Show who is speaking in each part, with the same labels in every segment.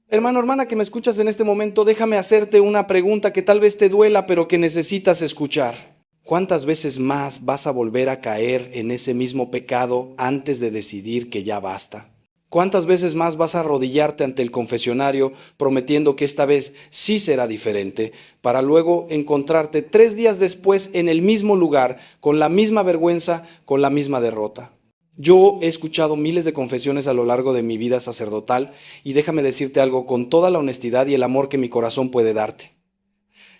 Speaker 1: Hermano, hermana que me escuchas en este momento, déjame hacerte una pregunta que tal vez te duela, pero que necesitas escuchar. ¿Cuántas veces más vas a volver a caer en ese mismo pecado antes de decidir que ya basta? ¿Cuántas veces más vas a arrodillarte ante el confesionario prometiendo que esta vez sí será diferente, para luego encontrarte 3 días después en el mismo lugar, con la misma vergüenza, con la misma derrota? Yo he escuchado miles de confesiones a lo largo de mi vida sacerdotal y déjame decirte algo con toda la honestidad y el amor que mi corazón puede darte.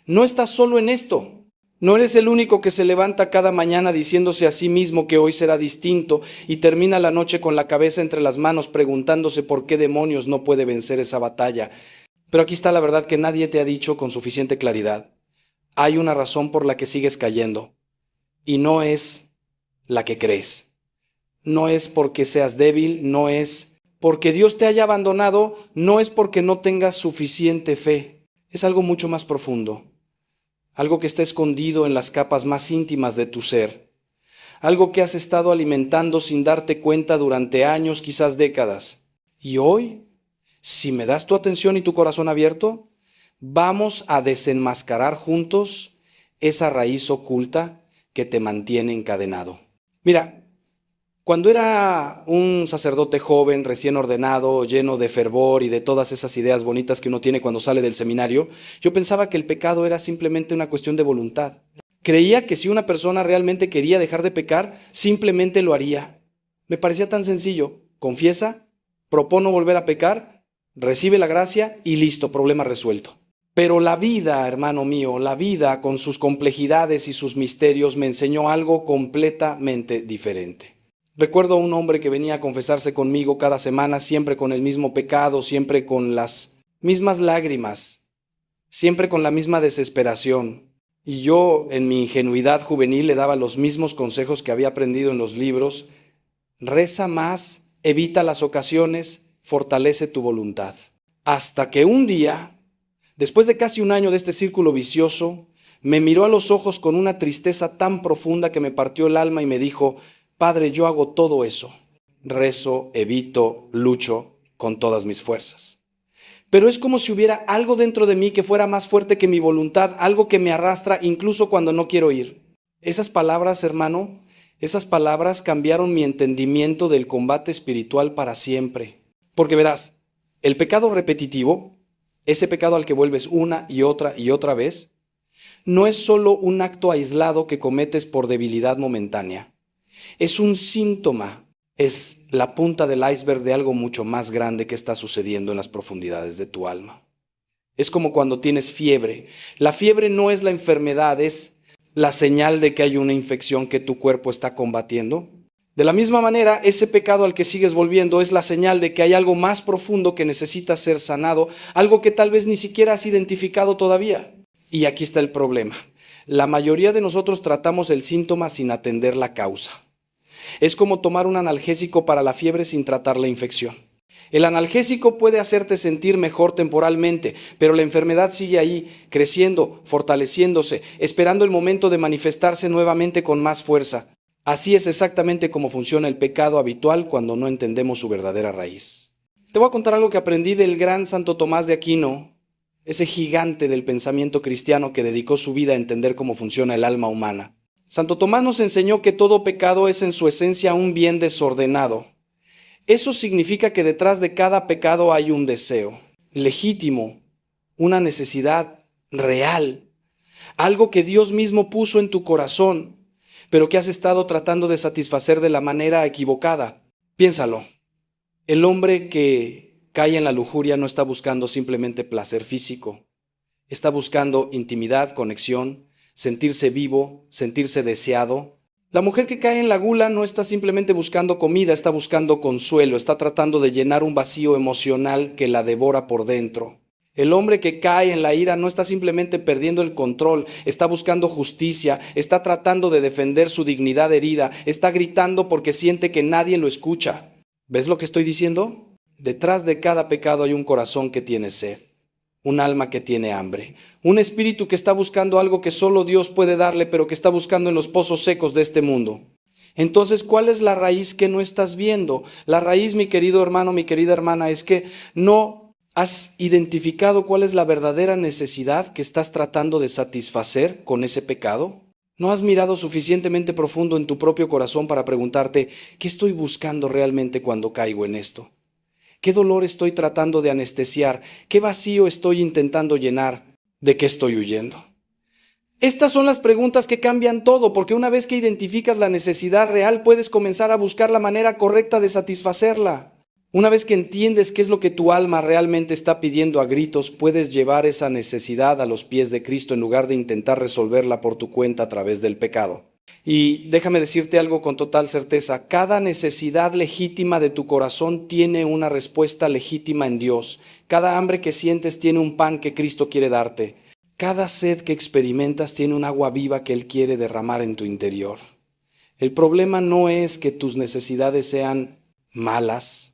Speaker 1: No estás solo en esto. No eres el único que se levanta cada mañana diciéndose a sí mismo que hoy será distinto y termina la noche con la cabeza entre las manos preguntándose por qué demonios no puede vencer esa batalla. Pero aquí está la verdad que nadie te ha dicho con suficiente claridad. Hay una razón por la que sigues cayendo y no es la que crees. No es porque seas débil, no es porque Dios te haya abandonado, no es porque no tengas suficiente fe. Es algo mucho más profundo, algo que está escondido en las capas más íntimas de tu ser, algo que has estado alimentando sin darte cuenta durante años, quizás décadas. Y hoy, si me das tu atención y tu corazón abierto, vamos a desenmascarar juntos esa raíz oculta que te mantiene encadenado. Mira, cuando era un sacerdote joven, recién ordenado, lleno de fervor y de todas esas ideas bonitas que uno tiene cuando sale del seminario, yo pensaba que el pecado era simplemente una cuestión de voluntad. Creía que si una persona realmente quería dejar de pecar, simplemente lo haría. Me parecía tan sencillo. Confiesa, propone no volver a pecar, recibe la gracia y listo, problema resuelto. Pero la vida, hermano mío, la vida con sus complejidades y sus misterios me enseñó algo completamente diferente. Recuerdo a un hombre que venía a confesarse conmigo cada semana, siempre con el mismo pecado, siempre con las mismas lágrimas, siempre con la misma desesperación. Y yo, en mi ingenuidad juvenil, le daba los mismos consejos que había aprendido en los libros. Reza más, evita las ocasiones, fortalece tu voluntad. Hasta que un día, después de casi un año de este círculo vicioso, me miró a los ojos con una tristeza tan profunda que me partió el alma y me dijo: Padre, yo hago todo eso. Rezo, evito, lucho con todas mis fuerzas. Pero es como si hubiera algo dentro de mí que fuera más fuerte que mi voluntad, algo que me arrastra incluso cuando no quiero ir. Esas palabras, hermano, esas palabras cambiaron mi entendimiento del combate espiritual para siempre. Porque verás, el pecado repetitivo, ese pecado al que vuelves una y otra vez, no es solo un acto aislado que cometes por debilidad momentánea. Es un síntoma, es la punta del iceberg de algo mucho más grande que está sucediendo en las profundidades de tu alma. Es como cuando tienes fiebre. La fiebre no es la enfermedad, es la señal de que hay una infección que tu cuerpo está combatiendo. De la misma manera, ese pecado al que sigues volviendo es la señal de que hay algo más profundo que necesita ser sanado, algo que tal vez ni siquiera has identificado todavía. Y aquí está el problema. La mayoría de nosotros tratamos el síntoma sin atender la causa. Es como tomar un analgésico para la fiebre sin tratar la infección. El analgésico puede hacerte sentir mejor temporalmente, pero la enfermedad sigue ahí, creciendo, fortaleciéndose, esperando el momento de manifestarse nuevamente con más fuerza. Así es exactamente como funciona el pecado habitual cuando no entendemos su verdadera raíz. Te voy a contar algo que aprendí del gran Santo Tomás de Aquino, ese gigante del pensamiento cristiano que dedicó su vida a entender cómo funciona el alma humana. Santo Tomás nos enseñó que todo pecado es en su esencia un bien desordenado. Eso significa que detrás de cada pecado hay un deseo legítimo, una necesidad real, algo que Dios mismo puso en tu corazón, pero que has estado tratando de satisfacer de la manera equivocada. Piénsalo, el hombre que cae en la lujuria no está buscando simplemente placer físico, está buscando intimidad, conexión, sentirse vivo, sentirse deseado. La mujer que cae en la gula no está simplemente buscando comida, está buscando consuelo, está tratando de llenar un vacío emocional que la devora por dentro. El hombre que cae en la ira no está simplemente perdiendo el control, está buscando justicia, está tratando de defender su dignidad herida, está gritando porque siente que nadie lo escucha. ¿Ves lo que estoy diciendo? Detrás de cada pecado hay un corazón que tiene sed. Un alma que tiene hambre, un espíritu que está buscando algo que solo Dios puede darle, pero que está buscando en los pozos secos de este mundo. Entonces, ¿cuál es la raíz que no estás viendo? La raíz, mi querido hermano, mi querida hermana, es que no ¿Has identificado cuál es la verdadera necesidad que estás tratando de satisfacer con ese pecado? ¿No has mirado suficientemente profundo en tu propio corazón para preguntarte, ¿qué estoy buscando realmente cuando caigo en esto? ¿Qué dolor estoy tratando de anestesiar? ¿Qué vacío estoy intentando llenar? ¿De qué estoy huyendo? Estas son las preguntas que cambian todo, porque una vez que identificas la necesidad real, puedes comenzar a buscar la manera correcta de satisfacerla. Una vez que entiendes qué es lo que tu alma realmente está pidiendo a gritos, puedes llevar esa necesidad a los pies de Cristo en lugar de intentar resolverla por tu cuenta a través del pecado. Y déjame decirte algo con total certeza, cada necesidad legítima de tu corazón tiene una respuesta legítima en Dios. Cada hambre que sientes tiene un pan que Cristo quiere darte. Cada sed que experimentas tiene un agua viva que Él quiere derramar en tu interior. El problema no es que tus necesidades sean malas.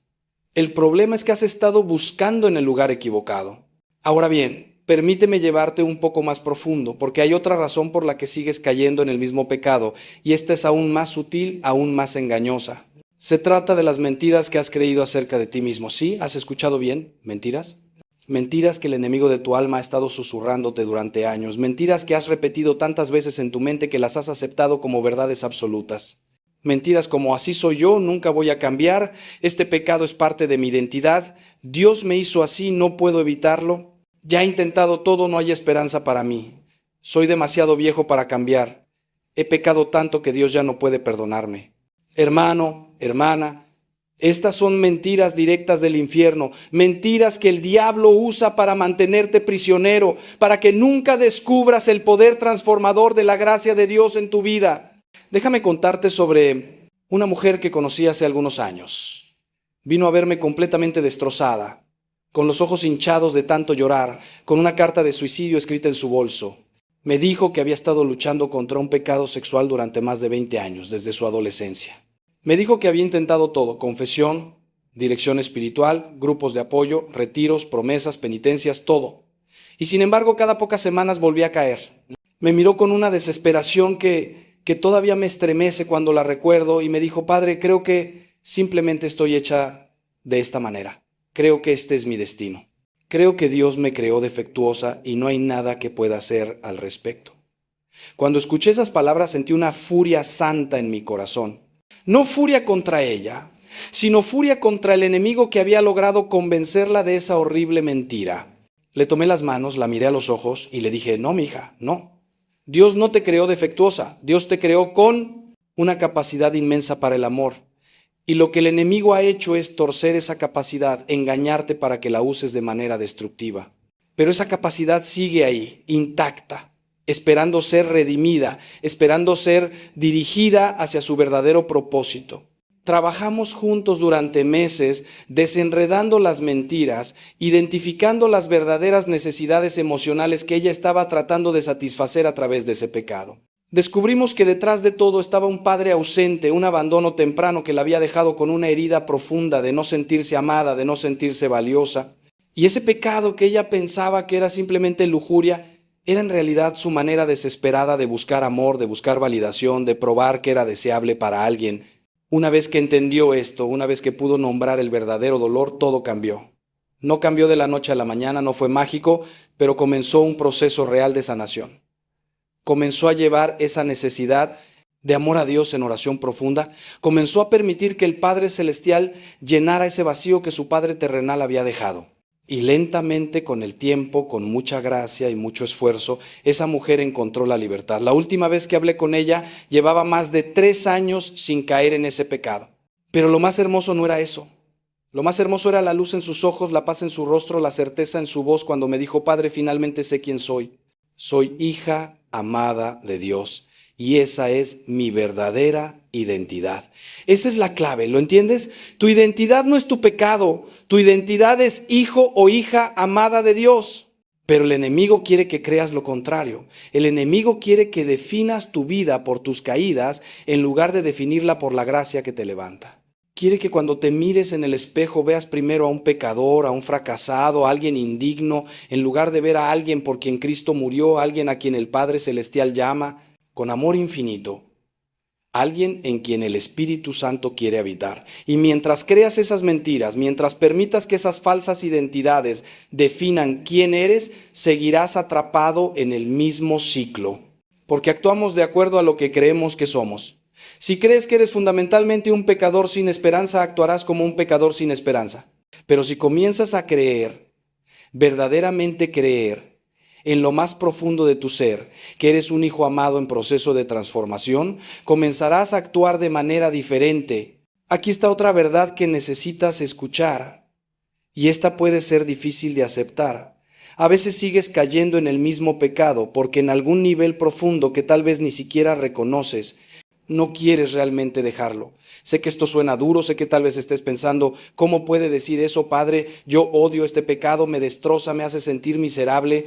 Speaker 1: El problema es que has estado buscando en el lugar equivocado. Ahora bien, permíteme llevarte un poco más profundo, porque hay otra razón por la que sigues cayendo en el mismo pecado, y esta es aún más sutil, aún más engañosa. Se trata de las mentiras que has creído acerca de ti mismo. ¿Sí? ¿Has escuchado bien? ¿Mentiras? Mentiras que el enemigo de tu alma ha estado susurrándote durante años. Mentiras que has repetido tantas veces en tu mente que las has aceptado como verdades absolutas. Mentiras como así soy yo, nunca voy a cambiar, este pecado es parte de mi identidad, Dios me hizo así, no puedo evitarlo, ya he intentado todo, no hay esperanza para mí, soy demasiado viejo para cambiar, he pecado tanto que Dios ya no puede perdonarme. Hermano, hermana, estas son mentiras directas del infierno, mentiras que el diablo usa para mantenerte prisionero, para que nunca descubras el poder transformador de la gracia de Dios en tu vida. Déjame contarte sobre una mujer que conocí hace algunos años. Vino a verme completamente destrozada, con los ojos hinchados de tanto llorar, con una carta de suicidio escrita en su bolso. Me dijo que había estado luchando contra un pecado sexual durante más de 20 años, desde su adolescencia. Me dijo que había intentado todo: confesión, dirección espiritual, grupos de apoyo, retiros, promesas, penitencias, todo. Y sin embargo, cada pocas semanas volvía a caer. Me miró con una desesperación que todavía me estremece cuando la recuerdo y me dijo: Padre, creo que simplemente estoy hecha de esta manera. Creo que este es mi destino. Creo que Dios me creó defectuosa y no hay nada que pueda hacer al respecto. Cuando escuché esas palabras sentí una furia santa en mi corazón. No furia contra ella, sino furia contra el enemigo que había logrado convencerla de esa horrible mentira. Le tomé las manos, la miré a los ojos y le dije: no, mija, no. Dios no te creó defectuosa, Dios te creó con una capacidad inmensa para el amor. Y lo que el enemigo ha hecho es torcer esa capacidad, engañarte para que la uses de manera destructiva. Pero esa capacidad sigue ahí, intacta, esperando ser redimida, esperando ser dirigida hacia su verdadero propósito. Trabajamos juntos durante meses desenredando las mentiras, identificando las verdaderas necesidades emocionales que ella estaba tratando de satisfacer a través de ese pecado. Descubrimos que detrás de todo estaba un padre ausente, un abandono temprano que la había dejado con una herida profunda de no sentirse amada, de no sentirse valiosa. Y ese pecado que ella pensaba que era simplemente lujuria, era en realidad su manera desesperada de buscar amor, de buscar validación, de probar que era deseable para alguien. Una vez que entendió esto, una vez que pudo nombrar el verdadero dolor, todo cambió. No cambió de la noche a la mañana, no fue mágico, pero comenzó un proceso real de sanación. Comenzó a llevar esa necesidad de amor a Dios en oración profunda. Comenzó a permitir que el Padre Celestial llenara ese vacío que su Padre terrenal había dejado. Y lentamente, con el tiempo, con mucha gracia y mucho esfuerzo, esa mujer encontró la libertad. La última vez que hablé con ella, llevaba más de 3 años sin caer en ese pecado. Pero lo más hermoso no era eso. Lo más hermoso era la luz en sus ojos, la paz en su rostro, la certeza en su voz cuando me dijo: Padre, finalmente sé quién soy. Soy hija amada de Dios. Y esa es mi verdadera identidad. Esa es la clave, ¿lo entiendes? Tu identidad no es tu pecado, tu identidad es hijo o hija amada de Dios. Pero el enemigo quiere que creas lo contrario. El enemigo quiere que definas tu vida por tus caídas en lugar de definirla por la gracia que te levanta. Quiere que cuando te mires en el espejo veas primero a un pecador, a un fracasado, a alguien indigno, en lugar de ver a alguien por quien Cristo murió, a alguien a quien el Padre Celestial llama con amor infinito. alguien en quien el Espíritu Santo quiere habitar. Y mientras creas esas mentiras, mientras permitas que esas falsas identidades definan quién eres, seguirás atrapado en el mismo ciclo, porque actuamos de acuerdo a lo que creemos que somos. Si crees que eres fundamentalmente un pecador sin esperanza, actuarás como un pecador sin esperanza. Pero si comienzas a creer, verdaderamente creer, en lo más profundo de tu ser, que eres un hijo amado en proceso de transformación, comenzarás a actuar de manera diferente. Aquí está otra verdad que necesitas escuchar, y esta puede ser difícil de aceptar. A veces sigues cayendo en el mismo pecado, porque en algún nivel profundo que tal vez ni siquiera reconoces, no quieres realmente dejarlo. Sé que esto suena duro, sé que tal vez estés pensando, ¿cómo puede decir eso, Padre? Yo odio este pecado, me destroza, me hace sentir miserable.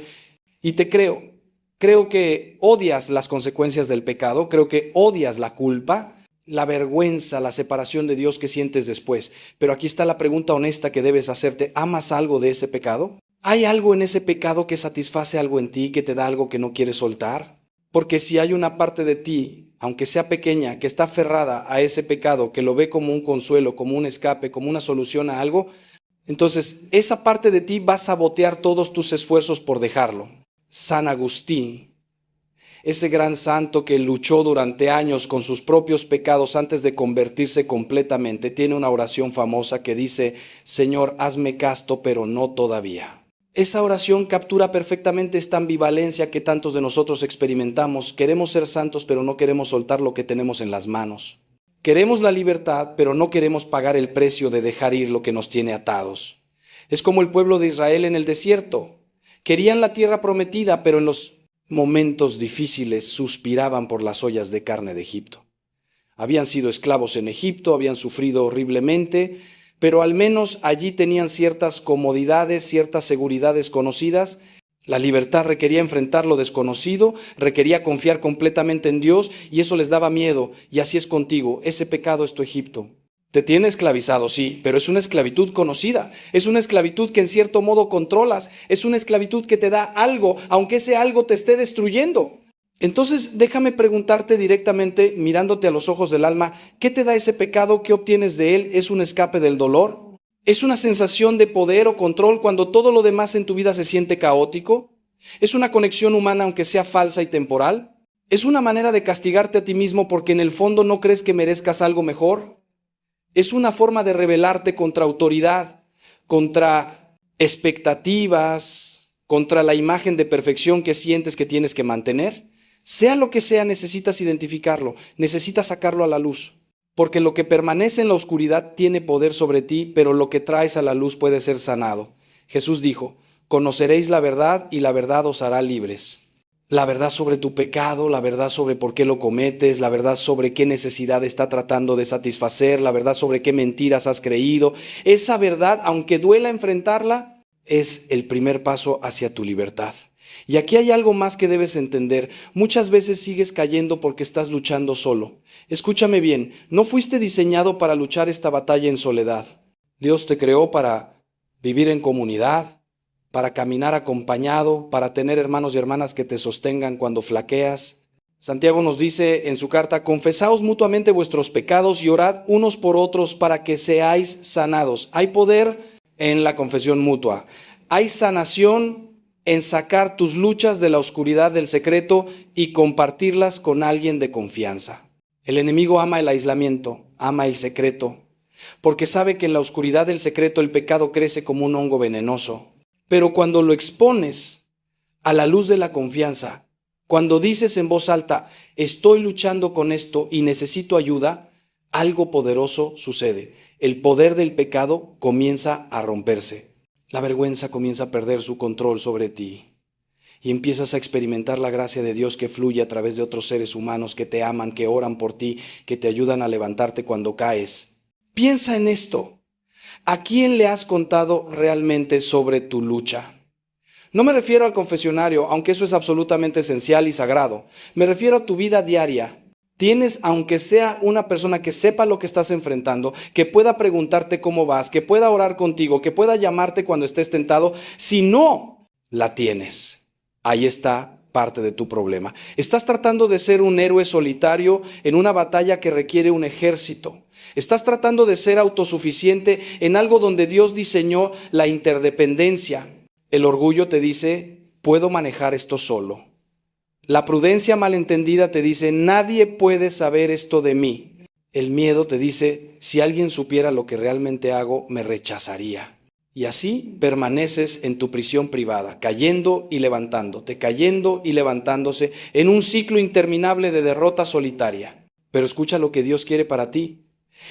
Speaker 1: Y te creo que odias las consecuencias del pecado, creo que odias la culpa, la vergüenza, la separación de Dios que sientes después. Pero aquí está la pregunta honesta que debes hacerte. ¿Amas algo de ese pecado? ¿Hay algo en ese pecado que satisface algo en ti, que te da algo que no quieres soltar? Porque si hay una parte de ti, aunque sea pequeña, que está aferrada a ese pecado, que lo ve como un consuelo, como un escape, como una solución a algo, entonces esa parte de ti va a sabotear todos tus esfuerzos por dejarlo. San Agustín, ese gran santo que luchó durante años con sus propios pecados antes de convertirse completamente, tiene una oración famosa que dice, Señor, hazme casto, pero no todavía. Esa oración captura perfectamente esta ambivalencia que tantos de nosotros experimentamos. Queremos ser santos, pero no queremos soltar lo que tenemos en las manos. Queremos la libertad, pero no queremos pagar el precio de dejar ir lo que nos tiene atados. Es como el pueblo de Israel en el desierto. Querían la tierra prometida, pero en los momentos difíciles suspiraban por las ollas de carne de Egipto. Habían sido esclavos en Egipto, habían sufrido horriblemente, pero al menos allí tenían ciertas comodidades, ciertas seguridades conocidas. La libertad requería enfrentar lo desconocido, requería confiar completamente en Dios y eso les daba miedo. Y así es contigo, ese pecado es tu Egipto. Te tiene esclavizado, sí, pero es una esclavitud conocida, es una esclavitud que en cierto modo controlas, es una esclavitud que te da algo, aunque ese algo te esté destruyendo. Entonces, déjame preguntarte directamente, mirándote a los ojos del alma, ¿qué te da ese pecado? ¿Qué obtienes de él? ¿Es un escape del dolor? ¿Es una sensación de poder o control cuando todo lo demás en tu vida se siente caótico? ¿Es una conexión humana aunque sea falsa y temporal? ¿Es una manera de castigarte a ti mismo porque en el fondo no crees que merezcas algo mejor? ¿Es una forma de rebelarte contra autoridad, contra expectativas, contra la imagen de perfección que sientes que tienes que mantener? Sea lo que sea, necesitas identificarlo, necesitas sacarlo a la luz, porque lo que permanece en la oscuridad tiene poder sobre ti, pero lo que traes a la luz puede ser sanado. Jesús dijo, conoceréis la verdad y la verdad os hará libres. La verdad sobre tu pecado, la verdad sobre por qué lo cometes, la verdad sobre qué necesidad está tratando de satisfacer, la verdad sobre qué mentiras has creído. Esa verdad, aunque duela enfrentarla, es el primer paso hacia tu libertad. Y aquí hay algo más que debes entender. Muchas veces sigues cayendo porque estás luchando solo. Escúchame bien, no fuiste diseñado para luchar esta batalla en soledad. Dios te creó para vivir en comunidad, para caminar acompañado, para tener hermanos y hermanas que te sostengan cuando flaqueas. Santiago nos dice en su carta, confesaos mutuamente vuestros pecados y orad unos por otros para que seáis sanados. Hay poder en la confesión mutua. Hay sanación en sacar tus luchas de la oscuridad del secreto y compartirlas con alguien de confianza. El enemigo ama el aislamiento, ama el secreto, porque sabe que en la oscuridad del secreto el pecado crece como un hongo venenoso. Pero cuando lo expones a la luz de la confianza, cuando dices en voz alta, estoy luchando con esto y necesito ayuda, algo poderoso sucede. El poder del pecado comienza a romperse. La vergüenza comienza a perder su control sobre ti. Y empiezas a experimentar la gracia de Dios que fluye a través de otros seres humanos que te aman, que oran por ti, que te ayudan a levantarte cuando caes. Piensa en esto. ¿A quién le has contado realmente sobre tu lucha? No me refiero al confesionario, aunque eso es absolutamente esencial y sagrado. Me refiero a tu vida diaria. Tienes, aunque sea una persona que sepa lo que estás enfrentando, que pueda preguntarte cómo vas, que pueda orar contigo, que pueda llamarte cuando estés tentado. Si no la tienes, ahí está parte de tu problema. Estás tratando de ser un héroe solitario en una batalla que requiere un ejército. Estás tratando de ser autosuficiente en algo donde Dios diseñó la interdependencia. El orgullo te dice, puedo manejar esto solo. La prudencia malentendida te dice, nadie puede saber esto de mí. El miedo te dice, si alguien supiera lo que realmente hago, me rechazaría. Y así permaneces en tu prisión privada, cayendo y levantándote, cayendo y levantándose, en un ciclo interminable de derrota solitaria. Pero escucha lo que Dios quiere para ti.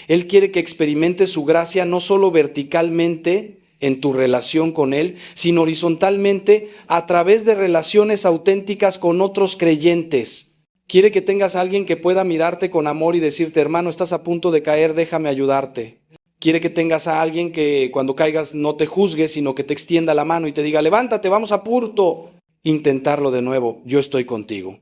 Speaker 1: Él quiere que experimentes su gracia no solo verticalmente en tu relación con Él, sino horizontalmente a través de relaciones auténticas con otros creyentes. Quiere que tengas a alguien que pueda mirarte con amor y decirte, hermano, estás a punto de caer, déjame ayudarte. Quiere que tengas a alguien que cuando caigas no te juzgue, sino que te extienda la mano y te diga, levántate, vamos a punto. Intentarlo de nuevo, yo estoy contigo.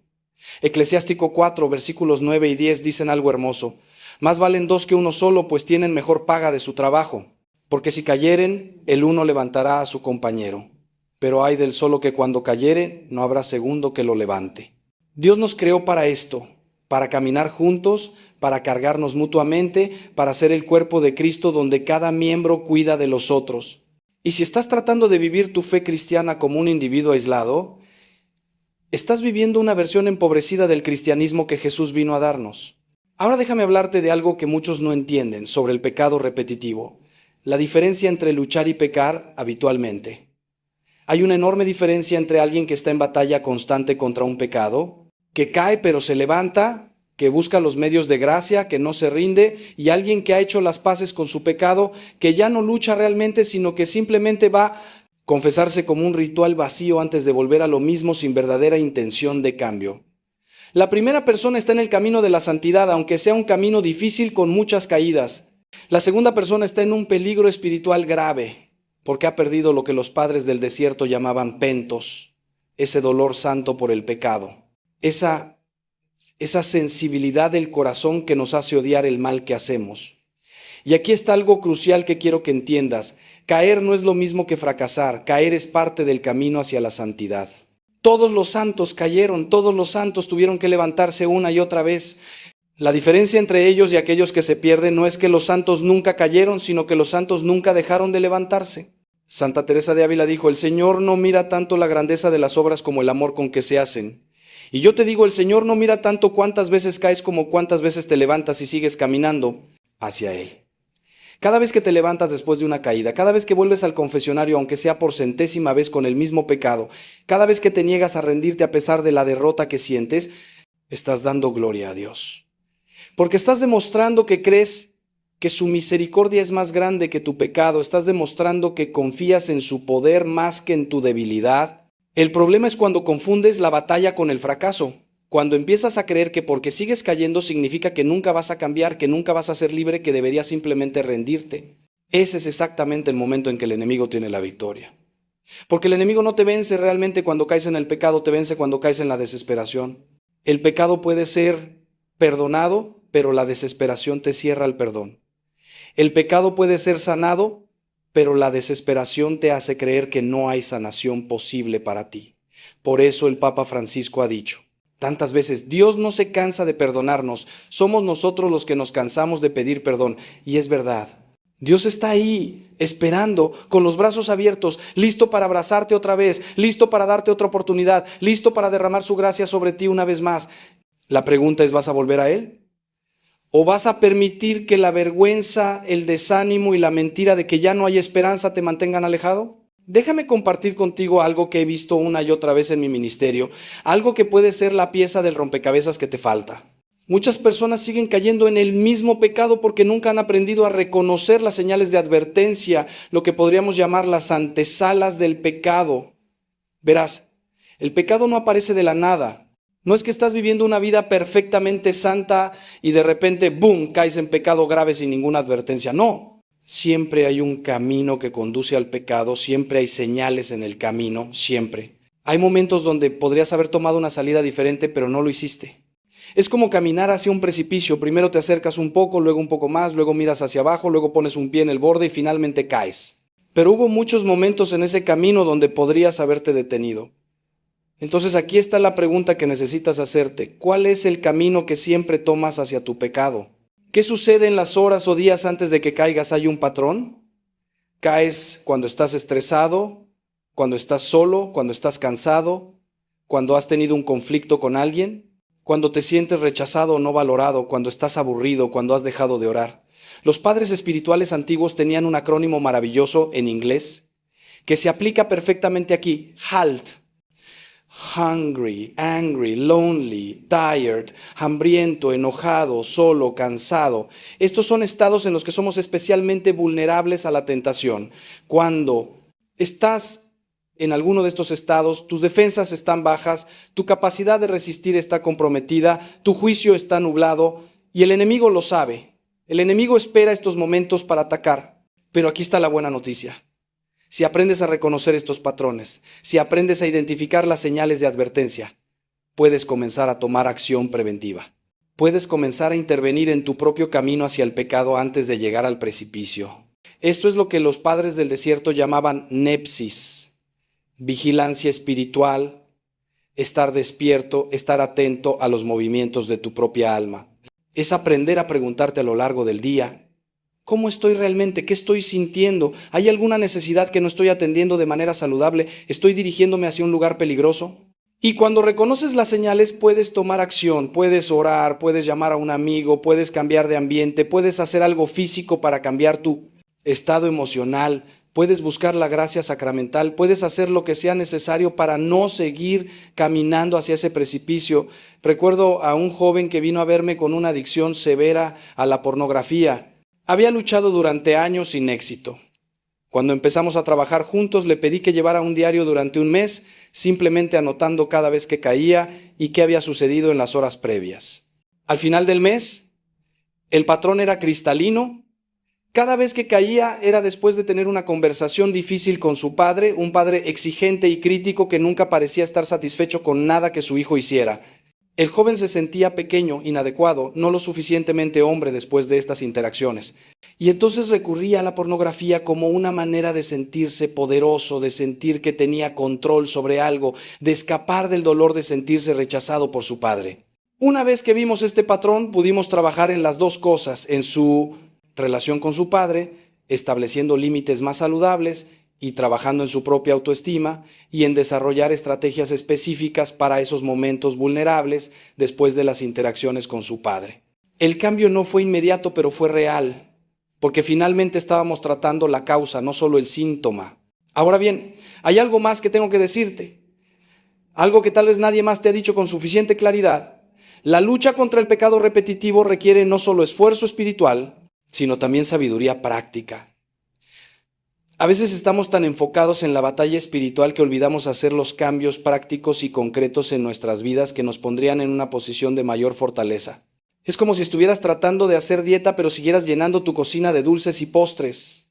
Speaker 1: Eclesiástico 4, versículos 9 y 10 dicen algo hermoso. Más valen dos que uno solo, pues tienen mejor paga de su trabajo. Porque si cayeren, el uno levantará a su compañero. Pero ay del solo que cuando cayere, no habrá segundo que lo levante. Dios nos creó para esto, para caminar juntos, para cargarnos mutuamente, para ser el cuerpo de Cristo donde cada miembro cuida de los otros. Y si estás tratando de vivir tu fe cristiana como un individuo aislado, estás viviendo una versión empobrecida del cristianismo que Jesús vino a darnos. Ahora déjame hablarte de algo que muchos no entienden sobre el pecado repetitivo, la diferencia entre luchar y pecar habitualmente. Hay una enorme diferencia entre alguien que está en batalla constante contra un pecado, que cae pero se levanta, que busca los medios de gracia, que no se rinde, y alguien que ha hecho las paces con su pecado, que ya no lucha realmente, sino que simplemente va a confesarse como un ritual vacío antes de volver a lo mismo sin verdadera intención de cambio. La primera persona está en el camino de la santidad, aunque sea un camino difícil con muchas caídas. La segunda persona está en un peligro espiritual grave, porque ha perdido lo que los padres del desierto llamaban pentos, ese dolor santo por el pecado. Esa sensibilidad del corazón que nos hace odiar el mal que hacemos. Y aquí está algo crucial que quiero que entiendas. Caer no es lo mismo que fracasar. Caer es parte del camino hacia la santidad. Todos los santos cayeron, todos los santos tuvieron que levantarse una y otra vez. La diferencia entre ellos y aquellos que se pierden no es que los santos nunca cayeron, sino que los santos nunca dejaron de levantarse. Santa Teresa de Ávila dijo, el Señor no mira tanto la grandeza de las obras como el amor con que se hacen. Y yo te digo, el Señor no mira tanto cuántas veces caes como cuántas veces te levantas y sigues caminando hacia Él. Cada vez que te levantas después de una caída, cada vez que vuelves al confesionario, aunque sea por centésima vez con el mismo pecado, cada vez que te niegas a rendirte a pesar de la derrota que sientes, estás dando gloria a Dios. Porque estás demostrando que crees que su misericordia es más grande que tu pecado, estás demostrando que confías en su poder más que en tu debilidad. El problema es cuando confundes la batalla con el fracaso. Cuando empiezas a creer que porque sigues cayendo significa que nunca vas a cambiar, que nunca vas a ser libre, que deberías simplemente rendirte. Ese es exactamente el momento en que el enemigo tiene la victoria. Porque el enemigo no te vence realmente cuando caes en el pecado, te vence cuando caes en la desesperación. El pecado puede ser perdonado, pero la desesperación te cierra el perdón. El pecado puede ser sanado, pero la desesperación te hace creer que no hay sanación posible para ti. Por eso el Papa Francisco ha dicho tantas veces, Dios no se cansa de perdonarnos, somos nosotros los que nos cansamos de pedir perdón. Y es verdad, Dios está ahí, esperando, con los brazos abiertos, listo para abrazarte otra vez, listo para darte otra oportunidad, listo para derramar su gracia sobre ti una vez más. La pregunta es, ¿vas a volver a Él? ¿O vas a permitir que la vergüenza, el desánimo y la mentira de que ya no hay esperanza te mantengan alejado? Déjame compartir contigo algo que he visto una y otra vez en mi ministerio, algo que puede ser la pieza del rompecabezas que te falta. Muchas personas siguen cayendo en el mismo pecado porque nunca han aprendido a reconocer las señales de advertencia, lo que podríamos llamar las antesalas del pecado. Verás, el pecado no aparece de la nada. No es que estás viviendo una vida perfectamente santa y de repente, ¡boom!, caes en pecado grave sin ninguna advertencia. No. Siempre hay un camino que conduce al pecado, siempre hay señales en el camino, siempre. Hay momentos donde podrías haber tomado una salida diferente, pero no lo hiciste. Es como caminar hacia un precipicio, primero te acercas un poco, luego un poco más, luego miras hacia abajo, luego pones un pie en el borde y finalmente caes. Pero hubo muchos momentos en ese camino donde podrías haberte detenido. Entonces aquí está la pregunta que necesitas hacerte. ¿Cuál es el camino que siempre tomas hacia tu pecado? ¿Qué sucede en las horas o días antes de que caigas? ¿Hay un patrón? ¿Caes cuando estás estresado? ¿Cuando estás solo? ¿Cuando estás cansado? ¿Cuando has tenido un conflicto con alguien? ¿Cuando te sientes rechazado o no valorado? ¿Cuando estás aburrido? ¿Cuando has dejado de orar? Los padres espirituales antiguos tenían un acrónimo maravilloso en inglés que se aplica perfectamente aquí. HALT. Hungry, angry, lonely, tired, hambriento, enojado, solo, cansado. Estos son estados en los que somos especialmente vulnerables a la tentación. Cuando estás en alguno de estos estados, tus defensas están bajas, tu capacidad de resistir está comprometida, tu juicio está nublado y el enemigo lo sabe. El enemigo espera estos momentos para atacar. Pero aquí está la buena noticia. Si aprendes a reconocer estos patrones, si aprendes a identificar las señales de advertencia, puedes comenzar a tomar acción preventiva. Puedes comenzar a intervenir en tu propio camino hacia el pecado antes de llegar al precipicio. Esto es lo que los padres del desierto llamaban nepsis, vigilancia espiritual, estar despierto, estar atento a los movimientos de tu propia alma. Es aprender a preguntarte a lo largo del día, ¿cómo estoy realmente? ¿Qué estoy sintiendo? ¿Hay alguna necesidad que no estoy atendiendo de manera saludable? ¿Estoy dirigiéndome hacia un lugar peligroso? Y cuando reconoces las señales, puedes tomar acción, puedes orar, puedes llamar a un amigo, puedes cambiar de ambiente, puedes hacer algo físico para cambiar tu estado emocional, puedes buscar la gracia sacramental, puedes hacer lo que sea necesario para no seguir caminando hacia ese precipicio. Recuerdo a un joven que vino a verme con una adicción severa a la pornografía. Había luchado durante años sin éxito. Cuando empezamos a trabajar juntos, le pedí que llevara un diario durante un mes, simplemente anotando cada vez que caía y qué había sucedido en las horas previas. Al final del mes, el patrón era cristalino. Cada vez que caía era después de tener una conversación difícil con su padre, un padre exigente y crítico que nunca parecía estar satisfecho con nada que su hijo hiciera. El joven se sentía pequeño, inadecuado, no lo suficientemente hombre después de estas interacciones. Y entonces recurría a la pornografía como una manera de sentirse poderoso, de sentir que tenía control sobre algo, de escapar del dolor de sentirse rechazado por su padre. Una vez que vimos este patrón, pudimos trabajar en las dos cosas, en su relación con su padre, estableciendo límites más saludables y trabajando en su propia autoestima y en desarrollar estrategias específicas para esos momentos vulnerables después de las interacciones con su padre. El cambio no fue inmediato, pero fue real, porque finalmente estábamos tratando la causa, no solo el síntoma. Ahora bien, hay algo más que tengo que decirte, algo que tal vez nadie más te ha dicho con suficiente claridad. La lucha contra el pecado repetitivo requiere no solo esfuerzo espiritual, sino también sabiduría práctica. A veces estamos tan enfocados en la batalla espiritual que olvidamos hacer los cambios prácticos y concretos en nuestras vidas que nos pondrían en una posición de mayor fortaleza. Es como si estuvieras tratando de hacer dieta pero siguieras llenando tu cocina de dulces y postres.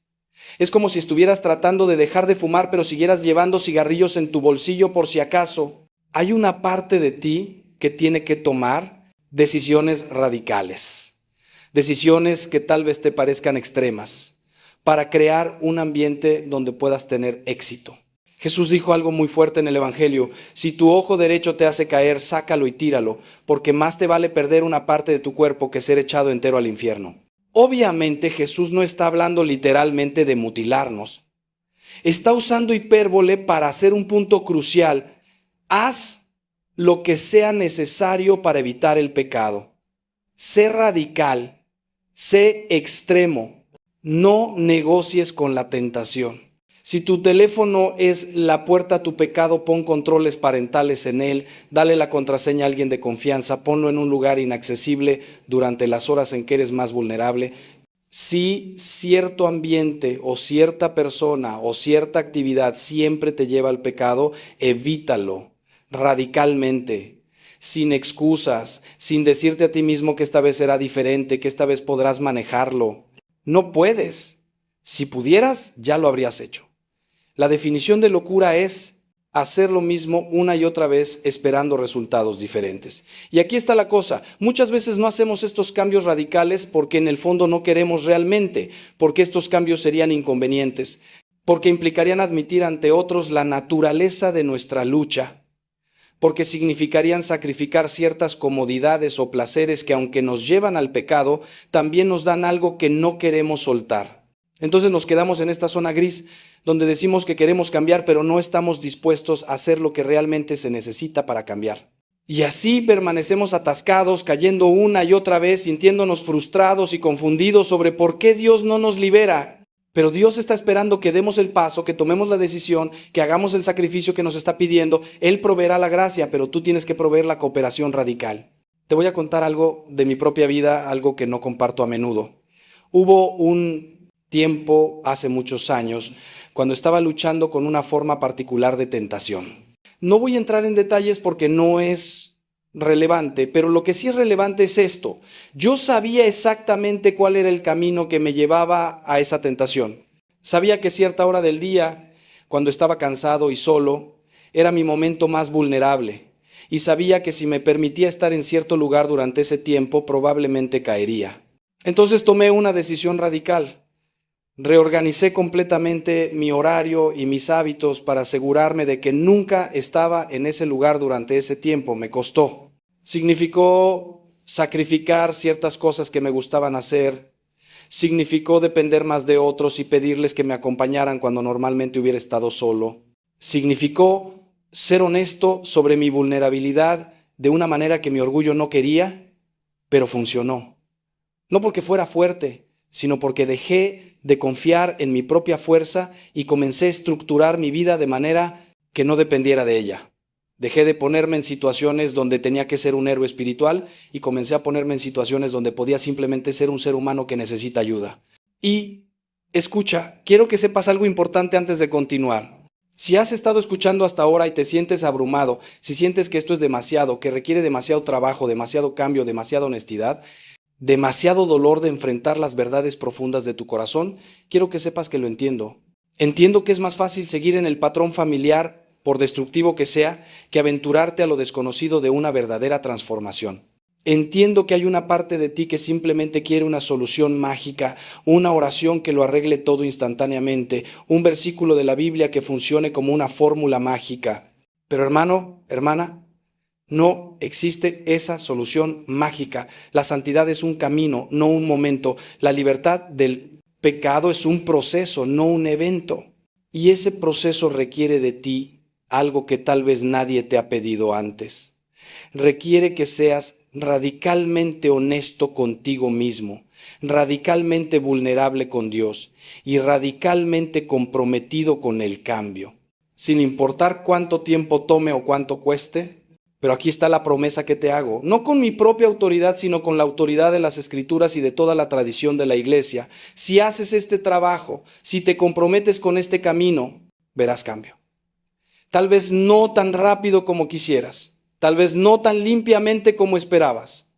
Speaker 1: Es como si estuvieras tratando de dejar de fumar pero siguieras llevando cigarrillos en tu bolsillo por si acaso. Hay una parte de ti que tiene que tomar decisiones radicales. Decisiones que tal vez te parezcan extremas, para crear un ambiente donde puedas tener éxito. Jesús dijo algo muy fuerte en el Evangelio: si tu ojo derecho te hace caer, sácalo y tíralo, porque más te vale perder una parte de tu cuerpo que ser echado entero al infierno. Obviamente Jesús no está hablando literalmente de mutilarnos. Está usando hipérbole para hacer un punto crucial. Haz lo que sea necesario para evitar el pecado. Sé radical, sé extremo. No negocies con la tentación. Si tu teléfono es la puerta a tu pecado, pon controles parentales en él, dale la contraseña a alguien de confianza, ponlo en un lugar inaccesible durante las horas en que eres más vulnerable. Si cierto ambiente o cierta persona o cierta actividad siempre te lleva al pecado, evítalo radicalmente, sin excusas, sin decirte a ti mismo que esta vez será diferente, que esta vez podrás manejarlo. No puedes. Si pudieras, ya lo habrías hecho. La definición de locura es hacer lo mismo una y otra vez esperando resultados diferentes. Y aquí está la cosa. Muchas veces no hacemos estos cambios radicales porque en el fondo no queremos realmente, porque estos cambios serían inconvenientes, porque implicarían admitir ante otros la naturaleza de nuestra lucha, porque significarían sacrificar ciertas comodidades o placeres que, aunque nos llevan al pecado, también nos dan algo que no queremos soltar. Entonces nos quedamos en esta zona gris donde decimos que queremos cambiar, pero no estamos dispuestos a hacer lo que realmente se necesita para cambiar. Y así permanecemos atascados, cayendo una y otra vez, sintiéndonos frustrados y confundidos sobre por qué Dios no nos libera. Pero Dios está esperando que demos el paso, que tomemos la decisión, que hagamos el sacrificio que nos está pidiendo. Él proveerá la gracia, pero tú tienes que proveer la cooperación radical. Te voy a contar algo de mi propia vida, algo que no comparto a menudo. Hubo un tiempo, hace muchos años, cuando estaba luchando con una forma particular de tentación. No voy a entrar en detalles porque no es relevante, pero lo que sí es relevante es esto. Yo sabía exactamente cuál era el camino que me llevaba a esa tentación. Sabía que cierta hora del día, cuando estaba cansado y solo, era mi momento más vulnerable. Y sabía que si me permitía estar en cierto lugar durante ese tiempo, probablemente caería. Entonces tomé una decisión radical. Reorganicé completamente mi horario y mis hábitos para asegurarme de que nunca estaba en ese lugar durante ese tiempo. Me costó. Significó sacrificar ciertas cosas que me gustaban hacer. Significó depender más de otros y pedirles que me acompañaran cuando normalmente hubiera estado solo. Significó ser honesto sobre mi vulnerabilidad de una manera que mi orgullo no quería, pero funcionó. No porque fuera fuerte, sino porque dejé de confiar en mi propia fuerza y comencé a estructurar mi vida de manera que no dependiera de ella. Dejé de ponerme en situaciones donde tenía que ser un héroe espiritual y comencé a ponerme en situaciones donde podía simplemente ser un ser humano que necesita ayuda. Y escucha, quiero que sepas algo importante antes de continuar. Si has estado escuchando hasta ahora y te sientes abrumado, si sientes que esto es demasiado, que requiere demasiado trabajo, demasiado cambio, demasiada honestidad, demasiado dolor de enfrentar las verdades profundas de tu corazón, quiero que sepas que lo entiendo. Entiendo que es más fácil seguir en el patrón familiar, por destructivo que sea, que aventurarte a lo desconocido de una verdadera transformación. Entiendo que hay una parte de ti que simplemente quiere una solución mágica, una oración que lo arregle todo instantáneamente, un versículo de la Biblia que funcione como una fórmula mágica. Pero hermano, hermana, no existe esa solución mágica. La santidad es un camino, no un momento. La libertad del pecado es un proceso, no un evento. Y ese proceso requiere de ti algo que tal vez nadie te ha pedido antes. Requiere que seas radicalmente honesto contigo mismo, radicalmente vulnerable con Dios y radicalmente comprometido con el cambio. Sin importar cuánto tiempo tome o cuánto cueste, pero aquí está la promesa que te hago, no con mi propia autoridad, sino con la autoridad de las Escrituras y de toda la tradición de la Iglesia. Si haces este trabajo, si te comprometes con este camino, verás cambio. Tal vez no tan rápido como quisieras, tal vez no tan limpiamente como esperabas,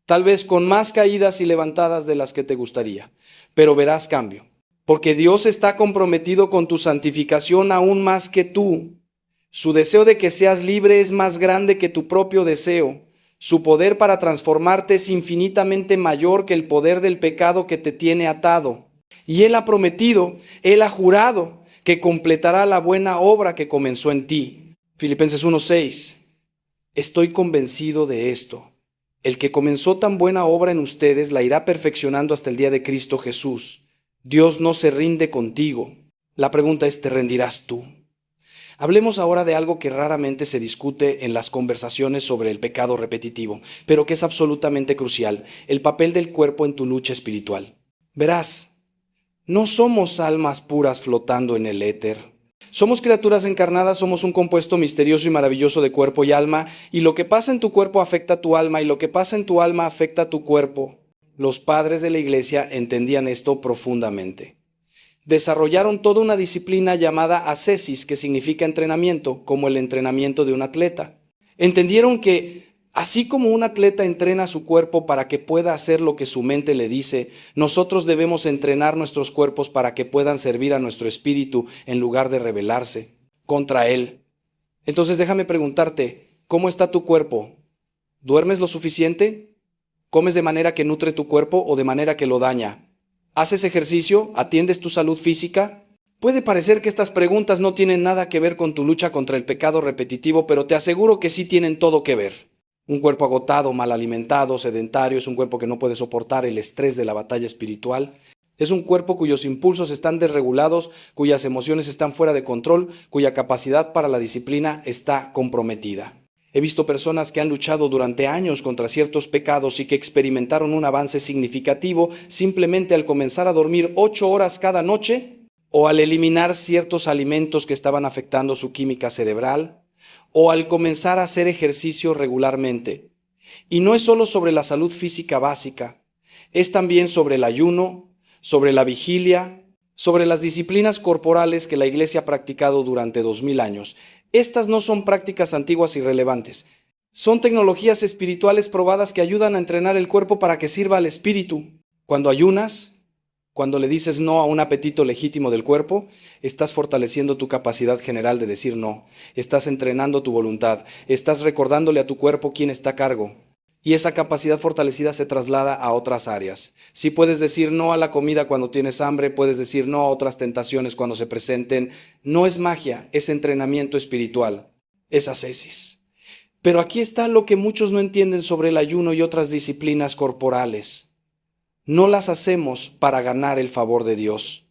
Speaker 1: tal vez con más caídas y levantadas de las que te gustaría, pero verás cambio, porque Dios está comprometido con tu santificación aún más que tú. Su deseo de que seas libre es más grande que tu propio deseo. Su poder para transformarte es infinitamente mayor que el poder del pecado que te tiene atado. Y Él ha prometido, Él ha jurado que completará la buena obra que comenzó en ti. Filipenses 1:6. Estoy convencido de esto. El que comenzó tan buena obra en ustedes la irá perfeccionando hasta el día de Cristo Jesús. Dios no se rinde contigo. La pregunta es, ¿te rendirás tú? Hablemos ahora de algo que raramente se discute en las conversaciones sobre el pecado repetitivo, pero que es absolutamente crucial, el papel del cuerpo en tu lucha espiritual. Verás, no somos almas puras flotando en el éter. Somos criaturas encarnadas, somos un compuesto misterioso y maravilloso de cuerpo y alma, y lo que pasa en tu cuerpo afecta a tu alma, y lo que pasa en tu alma afecta a tu cuerpo. Los padres de la iglesia entendían esto profundamente. Desarrollaron toda una disciplina llamada ascesis, que significa entrenamiento, como el entrenamiento de un atleta. Entendieron que así como un atleta entrena su cuerpo para que pueda hacer lo que su mente le dice, nosotros debemos entrenar nuestros cuerpos para que puedan servir a nuestro espíritu en lugar de rebelarse contra él. Entonces déjame preguntarte, ¿cómo está tu cuerpo? ¿Duermes lo suficiente? ¿Comes de manera que nutre tu cuerpo o de manera que lo daña? ¿Haces ejercicio? ¿Atiendes tu salud física? Puede parecer que estas preguntas no tienen nada que ver con tu lucha contra el pecado repetitivo, pero te aseguro que sí tienen todo que ver. Un cuerpo agotado, mal alimentado, sedentario, es un cuerpo que no puede soportar el estrés de la batalla espiritual. Es un cuerpo cuyos impulsos están desregulados, cuyas emociones están fuera de control, cuya capacidad para la disciplina está comprometida. He visto personas que han luchado durante años contra ciertos pecados y que experimentaron un avance significativo simplemente al comenzar a dormir 8 horas cada noche o al eliminar ciertos alimentos que estaban afectando su química cerebral, o al comenzar a hacer ejercicio regularmente. Y no es solo sobre la salud física básica, es también sobre el ayuno, sobre la vigilia, sobre las disciplinas corporales que la Iglesia ha practicado durante 2000 años. Estas no son prácticas antiguas irrelevantes. Son tecnologías espirituales probadas que ayudan a entrenar el cuerpo para que sirva al espíritu. Cuando ayunas, cuando le dices no a un apetito legítimo del cuerpo, estás fortaleciendo tu capacidad general de decir no. Estás entrenando tu voluntad. Estás recordándole a tu cuerpo quién está a cargo. Y esa capacidad fortalecida se traslada a otras áreas. Si puedes decir no a la comida cuando tienes hambre, puedes decir no a otras tentaciones cuando se presenten. No es magia, es entrenamiento espiritual. Es ascesis. Pero aquí está lo que muchos no entienden sobre el ayuno y otras disciplinas corporales. No las hacemos para ganar el favor de Dios.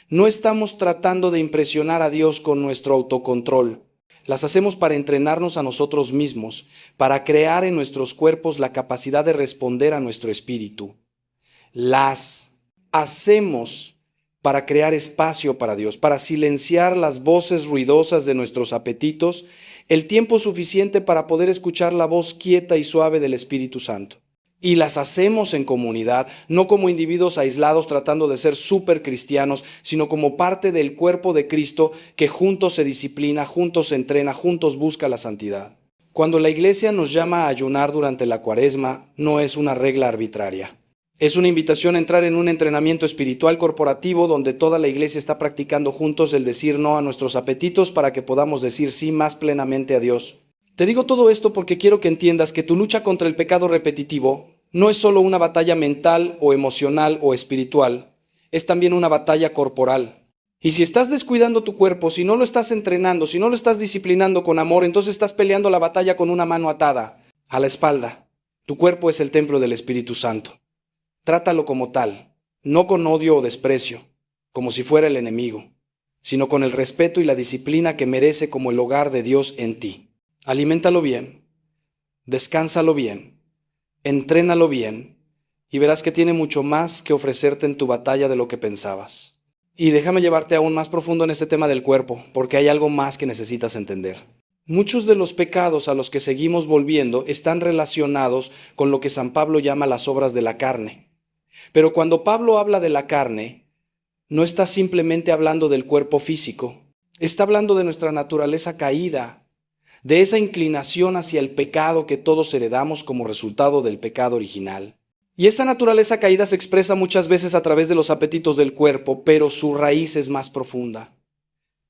Speaker 1: No estamos tratando de impresionar a Dios con nuestro autocontrol. Las hacemos para entrenarnos a nosotros mismos, para crear en nuestros cuerpos la capacidad de responder a nuestro espíritu. Las hacemos para crear espacio para Dios, para silenciar las voces ruidosas de nuestros apetitos, el tiempo suficiente para poder escuchar la voz quieta y suave del Espíritu Santo. Y las hacemos en comunidad, no como individuos aislados tratando de ser súper cristianos, sino como parte del cuerpo de Cristo que juntos se disciplina, juntos se entrena, juntos busca la santidad. Cuando la Iglesia nos llama a ayunar durante la Cuaresma, no es una regla arbitraria. Es una invitación a entrar en un entrenamiento espiritual corporativo donde toda la Iglesia está practicando juntos el decir no a nuestros apetitos para que podamos decir sí más plenamente a Dios. Te digo todo esto porque quiero que entiendas que tu lucha contra el pecado repetitivo no es solo una batalla mental o emocional o espiritual, es también una batalla corporal. Y si estás descuidando tu cuerpo, si no lo estás entrenando, si no lo estás disciplinando con amor, entonces estás peleando la batalla con una mano atada a la espalda. Tu cuerpo es el templo del Espíritu Santo. Trátalo como tal, no con odio o desprecio, como si fuera el enemigo, sino con el respeto y la disciplina que merece como el hogar de Dios en ti. Aliméntalo bien, descánsalo bien, entrénalo bien y verás que tiene mucho más que ofrecerte en tu batalla de lo que pensabas. Y déjame llevarte aún más profundo en este tema del cuerpo, porque hay algo más que necesitas entender. Muchos de los pecados a los que seguimos volviendo están relacionados con lo que San Pablo llama las obras de la carne. Pero cuando Pablo habla de la carne, no está simplemente hablando del cuerpo físico, está hablando de nuestra naturaleza caída, de esa inclinación hacia el pecado que todos heredamos como resultado del pecado original. Y esa naturaleza caída se expresa muchas veces a través de los apetitos del cuerpo, pero su raíz es más profunda.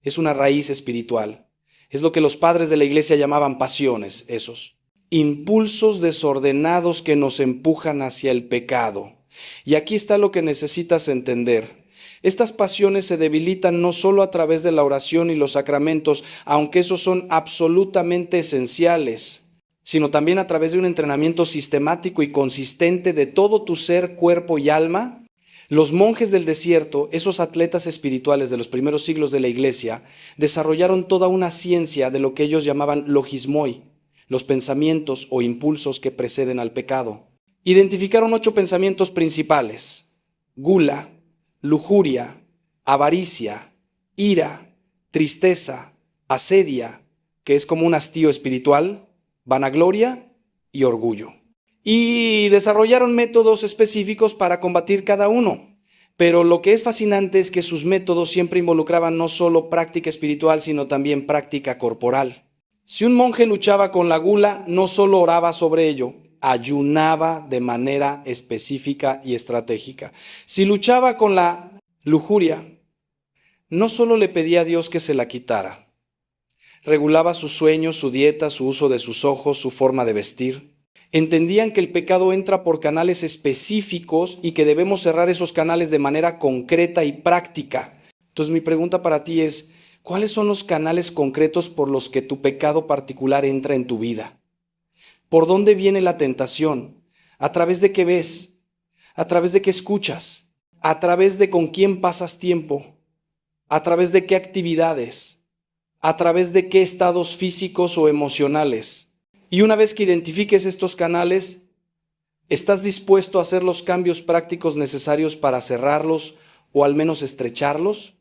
Speaker 1: Es una raíz espiritual. Es lo que los padres de la iglesia llamaban pasiones, esos impulsos desordenados que nos empujan hacia el pecado. Y aquí está lo que necesitas entender. Estas pasiones se debilitan no solo a través de la oración y los sacramentos, aunque esos son absolutamente esenciales, sino también a través de un entrenamiento sistemático y consistente de todo tu ser, cuerpo y alma. Los monjes del desierto, esos atletas espirituales de los primeros siglos de la iglesia, desarrollaron toda una ciencia de lo que ellos llamaban logismoi, los pensamientos o impulsos que preceden al pecado. Identificaron 8 pensamientos principales: gula, lujuria, avaricia, ira, tristeza, asedia, que es como un hastío espiritual, vanagloria y orgullo. Y desarrollaron métodos específicos para combatir cada uno. Pero lo que es fascinante es que sus métodos siempre involucraban no solo práctica espiritual, sino también práctica corporal. Si un monje luchaba con la gula, no solo oraba sobre ello, ayunaba de manera específica y estratégica. Si luchaba con la lujuria, no solo le pedía a Dios que se la quitara, regulaba sus sueños, su dieta, su uso de sus ojos, su forma de vestir. Entendían que el pecado entra por canales específicos y que debemos cerrar esos canales de manera concreta y práctica. Entonces mi pregunta para ti es, ¿cuáles son los canales concretos por los que tu pecado particular entra en tu vida? ¿Por dónde viene la tentación? ¿A través de qué ves? ¿A través de qué escuchas? ¿A través de con quién pasas tiempo? ¿A través de qué actividades? ¿A través de qué estados físicos o emocionales? Y una vez que identifiques estos canales, ¿estás dispuesto a hacer los cambios prácticos necesarios para cerrarlos o al menos estrecharlos?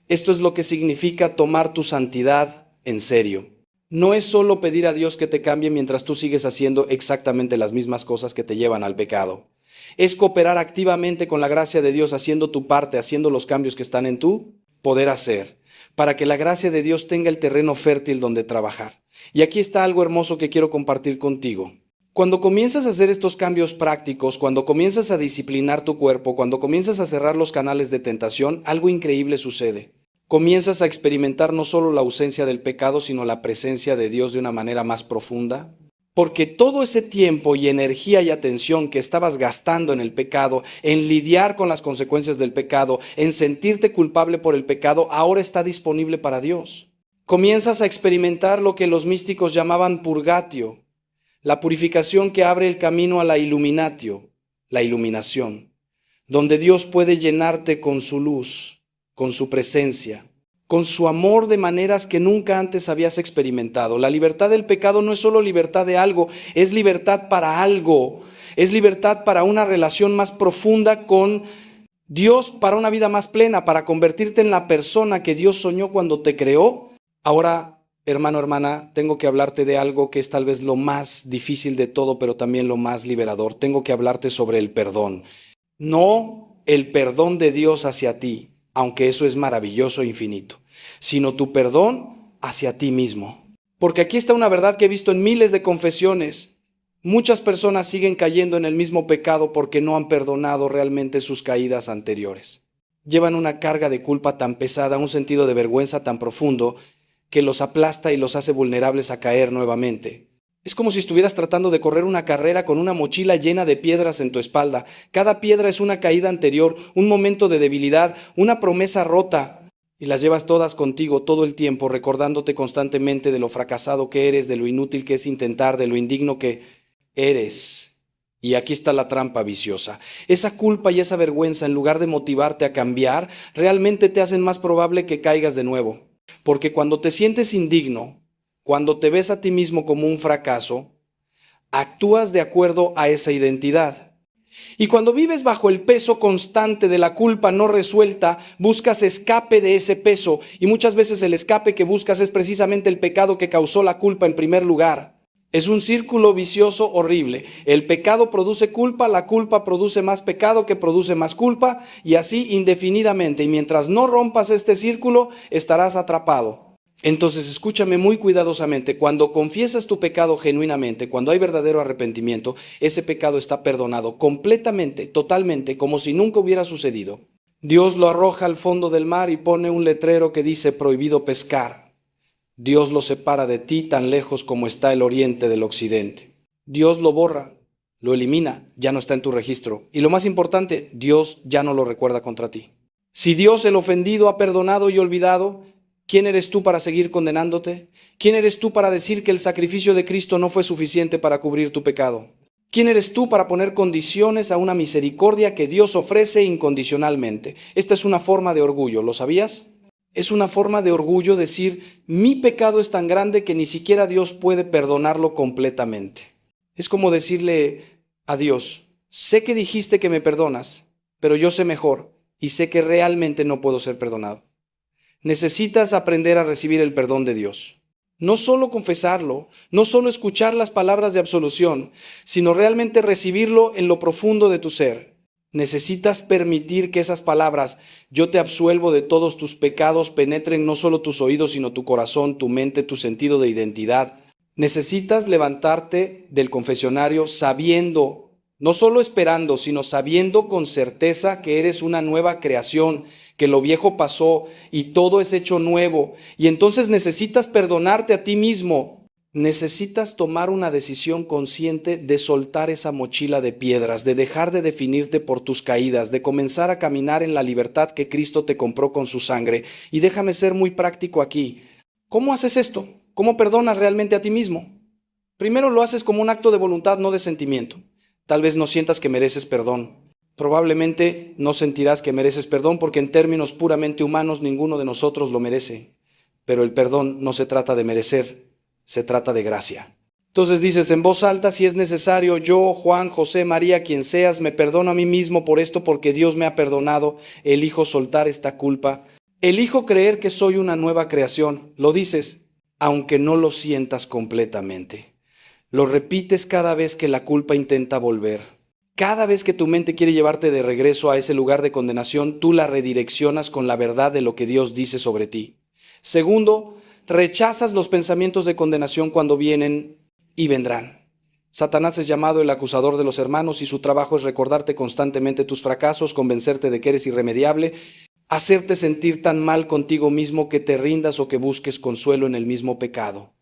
Speaker 1: Esto es lo que significa tomar tu santidad en serio. No es solo pedir a Dios que te cambie mientras tú sigues haciendo exactamente las mismas cosas que te llevan al pecado. Es cooperar activamente con la gracia de Dios, haciendo tu parte, haciendo los cambios que están en tu poder hacer, para que la gracia de Dios tenga el terreno fértil donde trabajar. Y aquí está algo hermoso que quiero compartir contigo. Cuando comienzas a hacer estos cambios prácticos, cuando comienzas a disciplinar tu cuerpo, cuando comienzas a cerrar los canales de tentación, algo increíble sucede. Comienzas a experimentar no solo la ausencia del pecado, sino la presencia de Dios de una manera más profunda. Porque todo ese tiempo y energía y atención que estabas gastando en el pecado, en lidiar con las consecuencias del pecado, en sentirte culpable por el pecado, ahora está disponible para Dios. Comienzas a experimentar lo que los místicos llamaban purgatio, la purificación que abre el camino a la illuminatio, la iluminación, donde Dios puede llenarte con su luz, con su presencia, con su amor de maneras que nunca antes habías experimentado. La libertad del pecado no es solo libertad de algo, es libertad para algo, es libertad para una relación más profunda con Dios, para una vida más plena, para convertirte en la persona que Dios soñó cuando te creó. Ahora, hermano, hermana, tengo que hablarte de algo que es tal vez lo más difícil de todo, pero también lo más liberador. Tengo que hablarte sobre el perdón. No el perdón de Dios hacia ti, aunque eso es maravilloso e infinito, sino tu perdón hacia ti mismo. Porque aquí está una verdad que he visto en miles de confesiones. Muchas personas siguen cayendo en el mismo pecado porque no han perdonado realmente sus caídas anteriores. Llevan una carga de culpa tan pesada, un sentido de vergüenza tan profundo, que los aplasta y los hace vulnerables a caer nuevamente. Es como si estuvieras tratando de correr una carrera con una mochila llena de piedras en tu espalda. Cada piedra es una caída anterior, un momento de debilidad, una promesa rota. Y las llevas todas contigo todo el tiempo, recordándote constantemente de lo fracasado que eres, de lo inútil que es intentar, de lo indigno que eres. Y aquí está la trampa viciosa. Esa culpa y esa vergüenza, en lugar de motivarte a cambiar, realmente te hacen más probable que caigas de nuevo. Porque cuando te sientes indigno, cuando te ves a ti mismo como un fracaso, actúas de acuerdo a esa identidad. Y cuando vives bajo el peso constante de la culpa no resuelta, buscas escape de ese peso. Y muchas veces el escape que buscas es precisamente el pecado que causó la culpa en primer lugar. Es un círculo vicioso horrible. El pecado produce culpa, la culpa produce más pecado que produce más culpa, y así indefinidamente. Y mientras no rompas este círculo, estarás atrapado. Entonces escúchame muy cuidadosamente. Cuando confiesas tu pecado genuinamente, cuando hay verdadero arrepentimiento, ese pecado está perdonado completamente, totalmente, como si nunca hubiera sucedido. Dios lo arroja al fondo del mar y pone un letrero que dice prohibido pescar. Dios lo separa de ti tan lejos como está el oriente del occidente. Dios lo borra, lo elimina, ya no está en tu registro. Y lo más importante, Dios ya no lo recuerda contra ti. Si Dios el ofendido ha perdonado y olvidado, ¿quién eres tú para seguir condenándote? ¿Quién eres tú para decir que el sacrificio de Cristo no fue suficiente para cubrir tu pecado? ¿Quién eres tú para poner condiciones a una misericordia que Dios ofrece incondicionalmente? Esta es una forma de orgullo, ¿lo sabías? Es una forma de orgullo decir, mi pecado es tan grande que ni siquiera Dios puede perdonarlo completamente. Es como decirle a Dios, sé que dijiste que me perdonas, pero yo sé mejor y sé que realmente no puedo ser perdonado. Necesitas aprender a recibir el perdón de Dios. No solo confesarlo, no solo escuchar las palabras de absolución, sino realmente recibirlo en lo profundo de tu ser. Necesitas permitir que esas palabras, yo te absuelvo de todos tus pecados, penetren no solo tus oídos, sino tu corazón, tu mente, tu sentido de identidad. Necesitas levantarte del confesionario sabiendo, no solo esperando, sino sabiendo con certeza que eres una nueva creación, que lo viejo pasó y todo es hecho nuevo. Y entonces necesitas perdonarte a ti mismo. Necesitas tomar una decisión consciente de soltar esa mochila de piedras, de dejar de definirte por tus caídas, de comenzar a caminar en la libertad que Cristo te compró con su sangre. Y déjame ser muy práctico aquí. ¿Cómo haces esto? ¿Cómo perdonas realmente a ti mismo? Primero lo haces como un acto de voluntad, no de sentimiento. Tal vez no sientas que mereces perdón. Probablemente no sentirás que mereces perdón porque en términos puramente humanos ninguno de nosotros lo merece. Pero el perdón no se trata de merecer. Se trata de gracia. Entonces dices en voz alta, si es necesario, yo, Juan, José, María, quien seas, me perdono a mí mismo por esto porque Dios me ha perdonado. Elijo soltar esta culpa. Elijo creer que soy una nueva creación. Lo dices, aunque no lo sientas completamente. Lo repites cada vez que la culpa intenta volver. Cada vez que tu mente quiere llevarte de regreso a ese lugar de condenación, tú la redireccionas con la verdad de lo que Dios dice sobre ti. Segundo, rechazas los pensamientos de condenación cuando vienen y vendrán. Satanás es llamado el acusador de los hermanos y su trabajo es recordarte constantemente tus fracasos, convencerte de que eres irremediable, hacerte sentir tan mal contigo mismo que te rindas o que busques consuelo en el mismo pecado.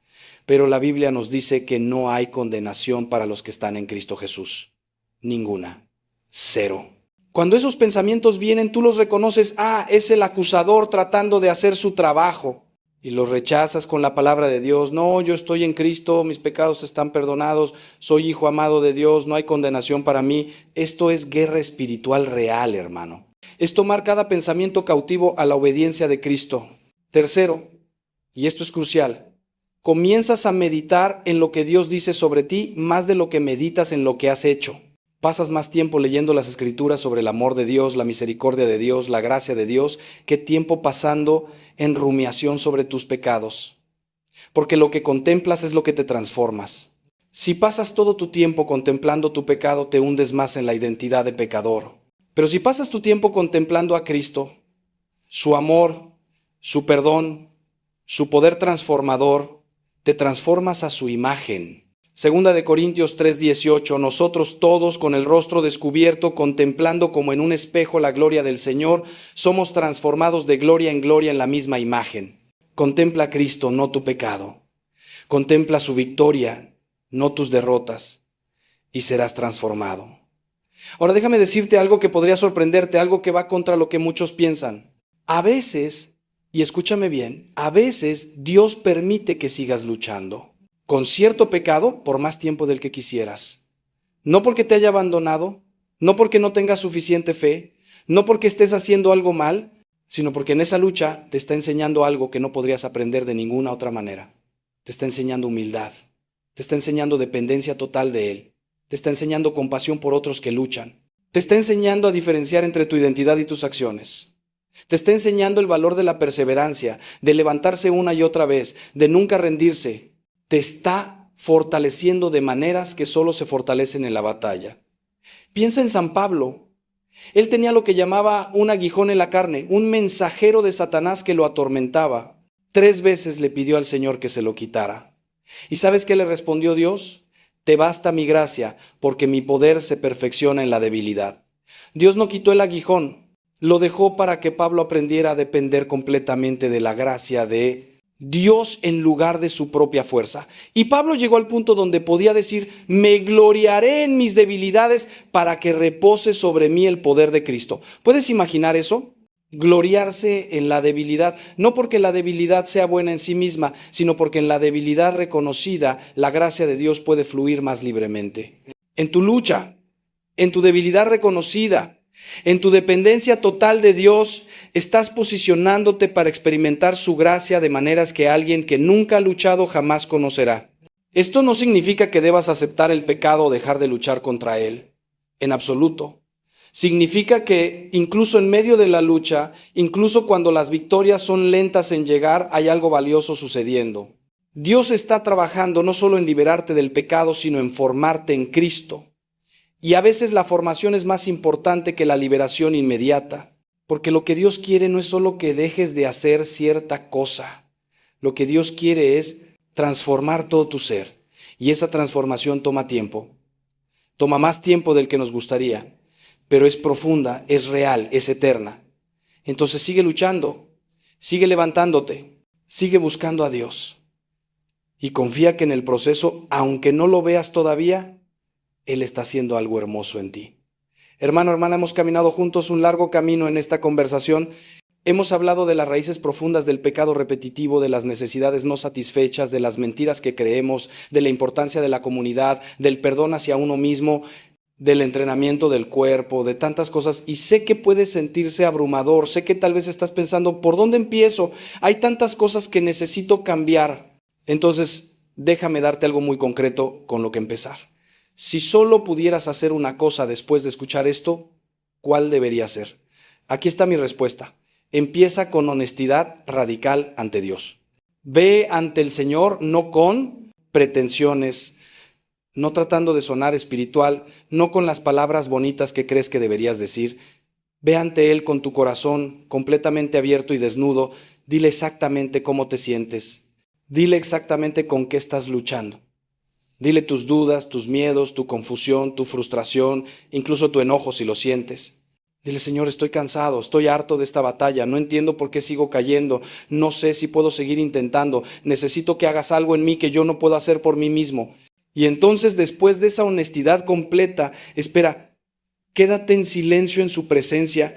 Speaker 1: Pero la Biblia nos dice que no hay condenación para los que están en Cristo Jesús. Ninguna. Cero. Cuando esos pensamientos vienen, tú los reconoces, es el acusador tratando de hacer su trabajo. Y los rechazas con la palabra de Dios. No, yo estoy en Cristo, mis pecados están perdonados, soy hijo amado de Dios, no hay condenación para mí. Esto es guerra espiritual real, hermano. Es tomar cada pensamiento cautivo a la obediencia de Cristo. Tercero, y esto es crucial, comienzas a meditar en lo que Dios dice sobre ti más de lo que meditas en lo que has hecho. Pasas más tiempo leyendo las Escrituras sobre el amor de Dios, la misericordia de Dios, la gracia de Dios, que tiempo pasando en rumiación sobre tus pecados. Porque lo que contemplas es lo que te transformas. Si pasas todo tu tiempo contemplando tu pecado, te hundes más en la identidad de pecador. Pero si pasas tu tiempo contemplando a Cristo, su amor, su perdón, su poder transformador, te transformas a su imagen. Segunda de Corintios 3:18, nosotros todos con el rostro descubierto, contemplando como en un espejo la gloria del Señor, somos transformados de gloria en la misma imagen. Contempla a Cristo, no tu pecado. Contempla su victoria, no tus derrotas, y serás transformado. Ahora déjame decirte algo que podría sorprenderte, algo que va contra lo que muchos piensan. A veces, y escúchame bien, a veces Dios permite que sigas luchando con cierto pecado por más tiempo del que quisieras. No porque te haya abandonado, no porque no tengas suficiente fe, no porque estés haciendo algo mal, sino porque en esa lucha te está enseñando algo que no podrías aprender de ninguna otra manera. Te está enseñando humildad, te está enseñando dependencia total de Él, te está enseñando compasión por otros que luchan, te está enseñando a diferenciar entre tu identidad y tus acciones. Te está enseñando el valor de la perseverancia, de levantarse una y otra vez, de nunca rendirse. Te está fortaleciendo de maneras que solo se fortalecen en la batalla. Piensa en San Pablo. Él tenía lo que llamaba un aguijón en la carne, un mensajero de Satanás que lo atormentaba. 3 veces le pidió al Señor que se lo quitara. ¿Y sabes qué le respondió Dios? Te basta mi gracia, porque mi poder se perfecciona en la debilidad. Dios no quitó el aguijón, lo dejó para que Pablo aprendiera a depender completamente de la gracia de Dios en lugar de su propia fuerza. Y Pablo llegó al punto donde podía decir, me gloriaré en mis debilidades para que repose sobre mí el poder de Cristo. ¿Puedes imaginar eso? Gloriarse en la debilidad, no porque la debilidad sea buena en sí misma, sino porque en la debilidad reconocida la gracia de Dios puede fluir más libremente. En tu lucha, en tu debilidad reconocida, en tu dependencia total de Dios, estás posicionándote para experimentar su gracia de maneras que alguien que nunca ha luchado jamás conocerá. Esto no significa que debas aceptar el pecado o dejar de luchar contra él, en absoluto. Significa que incluso en medio de la lucha, incluso cuando las victorias son lentas en llegar, hay algo valioso sucediendo. Dios está trabajando no solo en liberarte del pecado, sino en formarte en Cristo. Y a veces la formación es más importante que la liberación inmediata, porque lo que Dios quiere no es solo que dejes de hacer cierta cosa. Lo que Dios quiere es transformar todo tu ser. Y esa transformación toma tiempo. Toma más tiempo del que nos gustaría, pero es profunda, es real, es eterna. Entonces sigue luchando, sigue levantándote, sigue buscando a Dios. Y confía que en el proceso, aunque no lo veas todavía, Él está haciendo algo hermoso en ti. Hermano, hermana, hemos caminado juntos un largo camino en esta conversación. Hemos hablado de las raíces profundas del pecado repetitivo, de las necesidades no satisfechas, de las mentiras que creemos, de la importancia de la comunidad, del perdón hacia uno mismo, del entrenamiento del cuerpo, de tantas cosas. Y sé que puede sentirse abrumador, sé que tal vez estás pensando, ¿por dónde empiezo? Hay tantas cosas que necesito cambiar. Entonces, déjame darte algo muy concreto con lo que empezar. Si solo pudieras hacer una cosa después de escuchar esto, ¿cuál debería ser? Aquí está mi respuesta. Empieza con honestidad radical ante Dios. Ve ante el Señor no con pretensiones, no tratando de sonar espiritual, no con las palabras bonitas que crees que deberías decir. Ve ante Él con tu corazón completamente abierto y desnudo. Dile exactamente cómo te sientes. Dile exactamente con qué estás luchando. Dile tus dudas, tus miedos, tu confusión, tu frustración, incluso tu enojo si lo sientes. Dile, Señor, estoy cansado, estoy harto de esta batalla, no entiendo por qué sigo cayendo, no sé si puedo seguir intentando, necesito que hagas algo en mí que yo no puedo hacer por mí mismo. Y entonces, después de esa honestidad completa, espera, quédate en silencio en su presencia.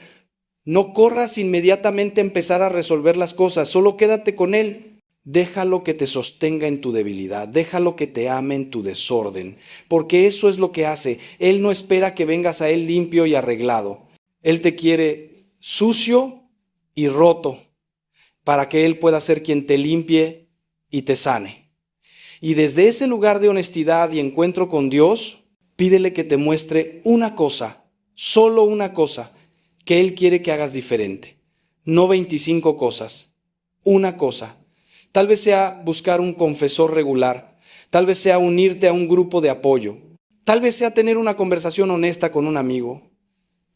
Speaker 1: No corras inmediatamente a empezar a resolver las cosas, solo quédate con Él. Déjalo que te sostenga en tu debilidad, déjalo que te ame en tu desorden, porque eso es lo que hace. Él no espera que vengas a Él limpio y arreglado. Él te quiere sucio y roto, para que Él pueda ser quien te limpie y te sane. Y desde ese lugar de honestidad y encuentro con Dios, pídele que te muestre una cosa, solo una cosa, que Él quiere que hagas diferente. No 25 cosas, una cosa. Tal vez sea buscar un confesor regular, tal vez sea unirte a un grupo de apoyo, tal vez sea tener una conversación honesta con un amigo,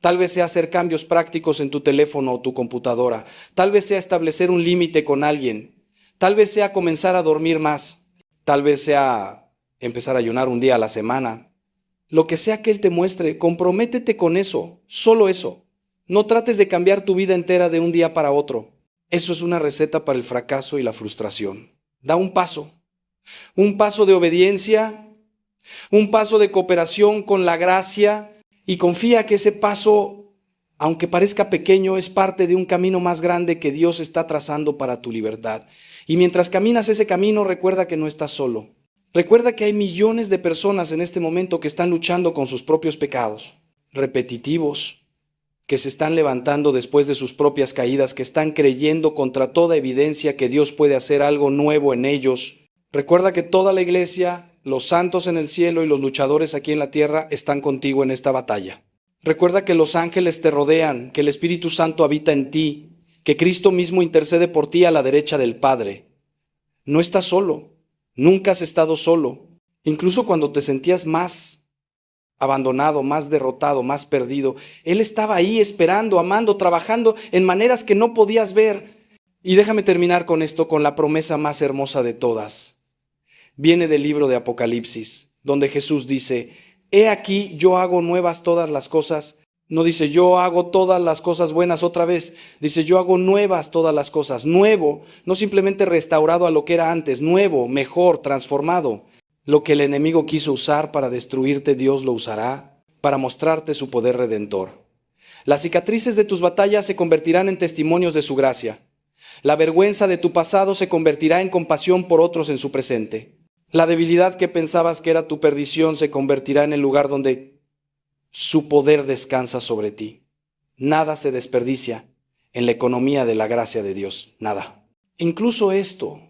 Speaker 1: tal vez sea hacer cambios prácticos en tu teléfono o tu computadora, tal vez sea establecer un límite con alguien, tal vez sea comenzar a dormir más, tal vez sea empezar a ayunar un día a la semana. Lo que sea que Él te muestre, comprométete con eso, solo eso. No trates de cambiar tu vida entera de un día para otro. Eso es una receta para el fracaso y la frustración. Da un paso de obediencia, un paso de cooperación con la gracia y confía que ese paso, aunque parezca pequeño, es parte de un camino más grande que Dios está trazando para tu libertad. Y mientras caminas ese camino, recuerda que no estás solo. Recuerda que hay millones de personas en este momento que están luchando con sus propios pecados, repetitivos, que se están levantando después de sus propias caídas, que están creyendo contra toda evidencia que Dios puede hacer algo nuevo en ellos. Recuerda que toda la iglesia, los santos en el cielo y los luchadores aquí en la tierra están contigo en esta batalla. Recuerda que los ángeles te rodean, que el Espíritu Santo habita en ti, que Cristo mismo intercede por ti a la derecha del Padre. No estás solo, nunca has estado solo. Incluso cuando te sentías más abandonado, más derrotado, más perdido, Él estaba ahí esperando, amando, trabajando en maneras que no podías ver. Y déjame terminar con esto, con la promesa más hermosa de todas. Viene del libro de Apocalipsis, donde Jesús dice, he aquí yo hago nuevas todas las cosas. No dice yo hago todas las cosas buenas otra vez, dice yo hago nuevas todas las cosas. Nuevo, no simplemente restaurado a lo que era antes, nuevo, mejor, transformado. Lo que el enemigo quiso usar para destruirte, Dios lo usará para mostrarte su poder redentor. Las cicatrices de tus batallas se convertirán en testimonios de su gracia. La vergüenza de tu pasado se convertirá en compasión por otros en su presente. La debilidad que pensabas que era tu perdición se convertirá en el lugar donde su poder descansa sobre ti. Nada se desperdicia en la economía de la gracia de Dios, nada. Incluso esto.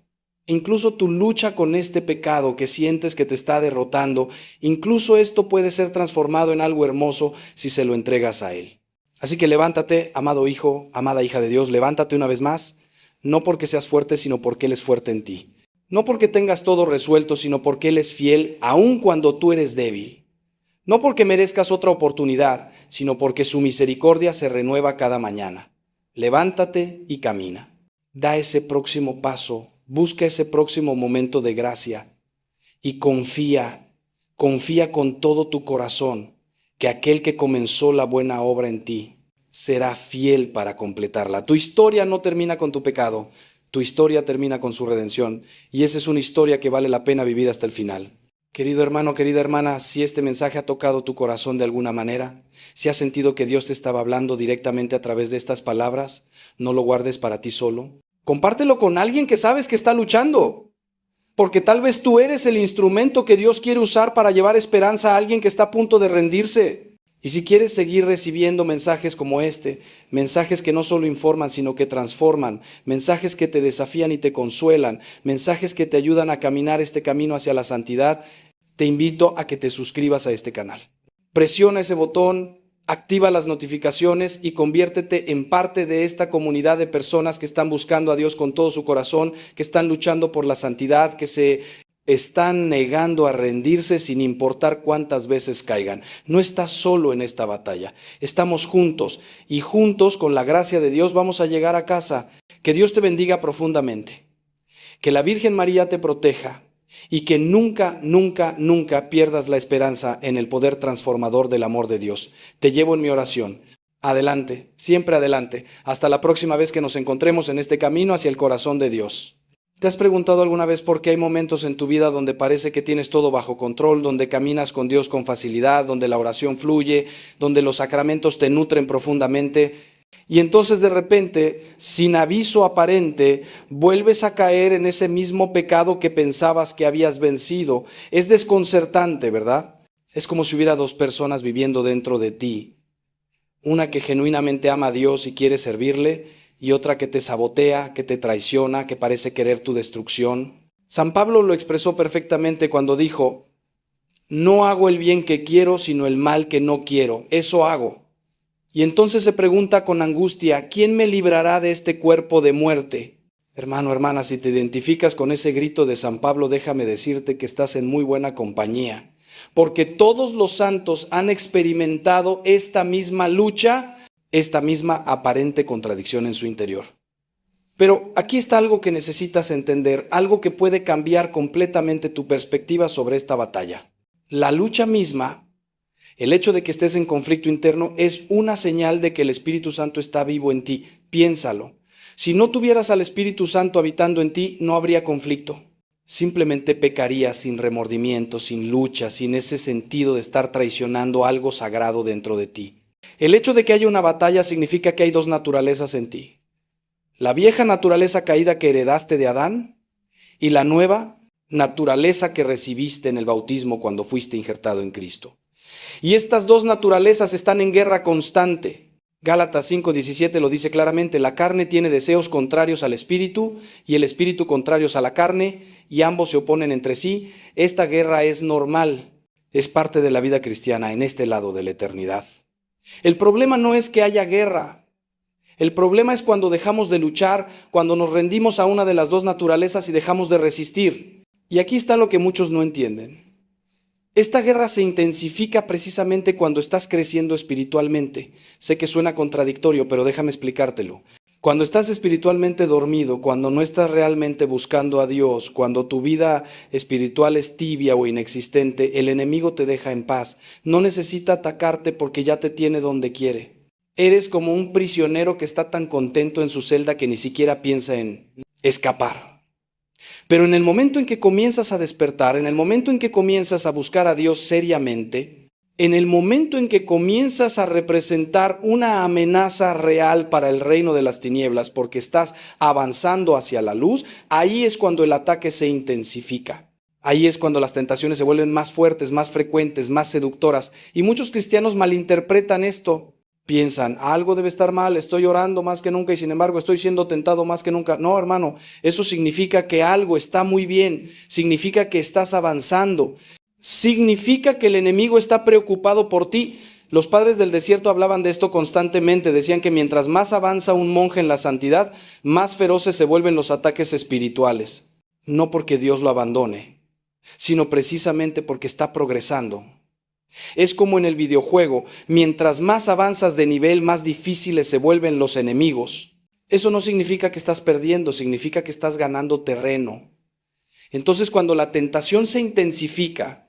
Speaker 1: Incluso tu lucha con este pecado que sientes que te está derrotando, incluso esto puede ser transformado en algo hermoso si se lo entregas a Él. Así que levántate, amado hijo, amada hija de Dios, levántate una vez más, no porque seas fuerte, sino porque Él es fuerte en ti. No porque tengas todo resuelto, sino porque Él es fiel aun cuando tú eres débil. No porque merezcas otra oportunidad, sino porque su misericordia se renueva cada mañana. Levántate y camina. Da ese próximo paso. Busca ese próximo momento de gracia y confía con todo tu corazón que aquel que comenzó la buena obra en ti será fiel para completarla. Tu historia no termina con tu pecado, Tu historia termina con su redención y esa es una historia que vale la pena vivir hasta el final. Querido hermano, querida hermana, si este mensaje ha tocado tu corazón de alguna manera, si has sentido que Dios te estaba hablando directamente a través de estas palabras, no lo guardes para ti solo. Compártelo con alguien que sabes que está luchando, porque tal vez tú eres el instrumento que Dios quiere usar para llevar esperanza a alguien que está a punto de rendirse. Y si quieres seguir recibiendo mensajes como este, mensajes que no solo informan, sino que transforman, mensajes que te desafían y te consuelan, mensajes que te ayudan a caminar este camino hacia la santidad, te invito a que te suscribas a este canal. Presiona ese botón, activa las notificaciones y conviértete en parte de esta comunidad de personas que están buscando a Dios con todo su corazón, que están luchando por la santidad, que se están negando a rendirse sin importar cuántas veces caigan. No estás solo en esta batalla. Estamos juntos y juntos, con la gracia de Dios, vamos a llegar a casa. Que Dios te bendiga profundamente. Que la Virgen María te proteja y que nunca, nunca, nunca pierdas la esperanza en el poder transformador del amor de Dios. Te llevo en mi oración. Adelante, siempre adelante. Hasta la próxima vez que nos encontremos en este camino hacia el corazón de Dios. ¿Te has preguntado alguna vez por qué hay momentos en tu vida donde parece que tienes todo bajo control, donde caminas con Dios con facilidad, donde la oración fluye, donde los sacramentos te nutren profundamente? Y entonces de repente, sin aviso aparente, vuelves a caer en ese mismo pecado que pensabas que habías vencido. Es desconcertante, ¿verdad? Es como si hubiera dos personas viviendo dentro de ti. Una que genuinamente ama a Dios y quiere servirle, y otra que te sabotea, que te traiciona, que parece querer tu destrucción. San Pablo lo expresó perfectamente cuando dijo: no hago el bien que quiero, sino el mal que no quiero. Eso hago. Y entonces se pregunta con angustia: ¿quién me librará de este cuerpo de muerte? Hermano, hermana, si te identificas con ese grito de San Pablo, déjame decirte que estás en muy buena compañía, porque todos los santos han experimentado esta misma lucha, esta misma aparente contradicción en su interior. Pero aquí está algo que necesitas entender, algo que puede cambiar completamente tu perspectiva sobre esta batalla. La lucha misma, el hecho de que estés en conflicto interno, es una señal de que el Espíritu Santo está vivo en ti. Piénsalo. Si no tuvieras al Espíritu Santo habitando en ti, no habría conflicto. Simplemente pecarías sin remordimiento, sin lucha, sin ese sentido de estar traicionando algo sagrado dentro de ti. El hecho de que haya una batalla significa que hay dos naturalezas en ti. La vieja naturaleza caída que heredaste de Adán y la nueva naturaleza que recibiste en el bautismo cuando fuiste injertado en Cristo. Y estas dos naturalezas están en guerra constante. Gálatas 5:17 lo dice claramente: la carne tiene deseos contrarios al espíritu y el espíritu contrarios a la carne, y ambos se oponen entre sí. Esta guerra es normal, es parte de la vida cristiana en este lado de la eternidad. El problema no es que haya guerra. El problema es cuando dejamos de luchar, cuando nos rendimos a una de las dos naturalezas y dejamos de resistir. Y aquí está lo que muchos no entienden. Esta guerra se intensifica precisamente cuando estás creciendo espiritualmente. Sé que suena contradictorio, pero déjame explicártelo. Cuando estás espiritualmente dormido, cuando no estás realmente buscando a Dios, cuando tu vida espiritual es tibia o inexistente, el enemigo te deja en paz. No necesita atacarte porque ya te tiene donde quiere. Eres como un prisionero que está tan contento en su celda que ni siquiera piensa en escapar. Pero en el momento en que comienzas a despertar, en el momento en que comienzas a buscar a Dios seriamente, en el momento en que comienzas a representar una amenaza real para el reino de las tinieblas, porque estás avanzando hacia la luz, ahí es cuando el ataque se intensifica. Ahí es cuando las tentaciones se vuelven más fuertes, más frecuentes, más seductoras. Y muchos cristianos malinterpretan esto. Piensan: algo debe estar mal, estoy orando más que nunca y sin embargo estoy siendo tentado más que nunca. No, hermano, eso significa que algo está muy bien, significa que estás avanzando. Significa que el enemigo está preocupado por ti. Los padres del desierto hablaban de esto constantemente. Decían que mientras más avanza un monje en la santidad, más feroces se vuelven los ataques espirituales. No porque Dios lo abandone, sino precisamente porque está progresando. Es como en el videojuego. Mientras más avanzas de nivel, más difíciles se vuelven los enemigos. Eso no significa que estás perdiendo, significa que estás ganando terreno. Entonces, cuando la tentación se intensifica,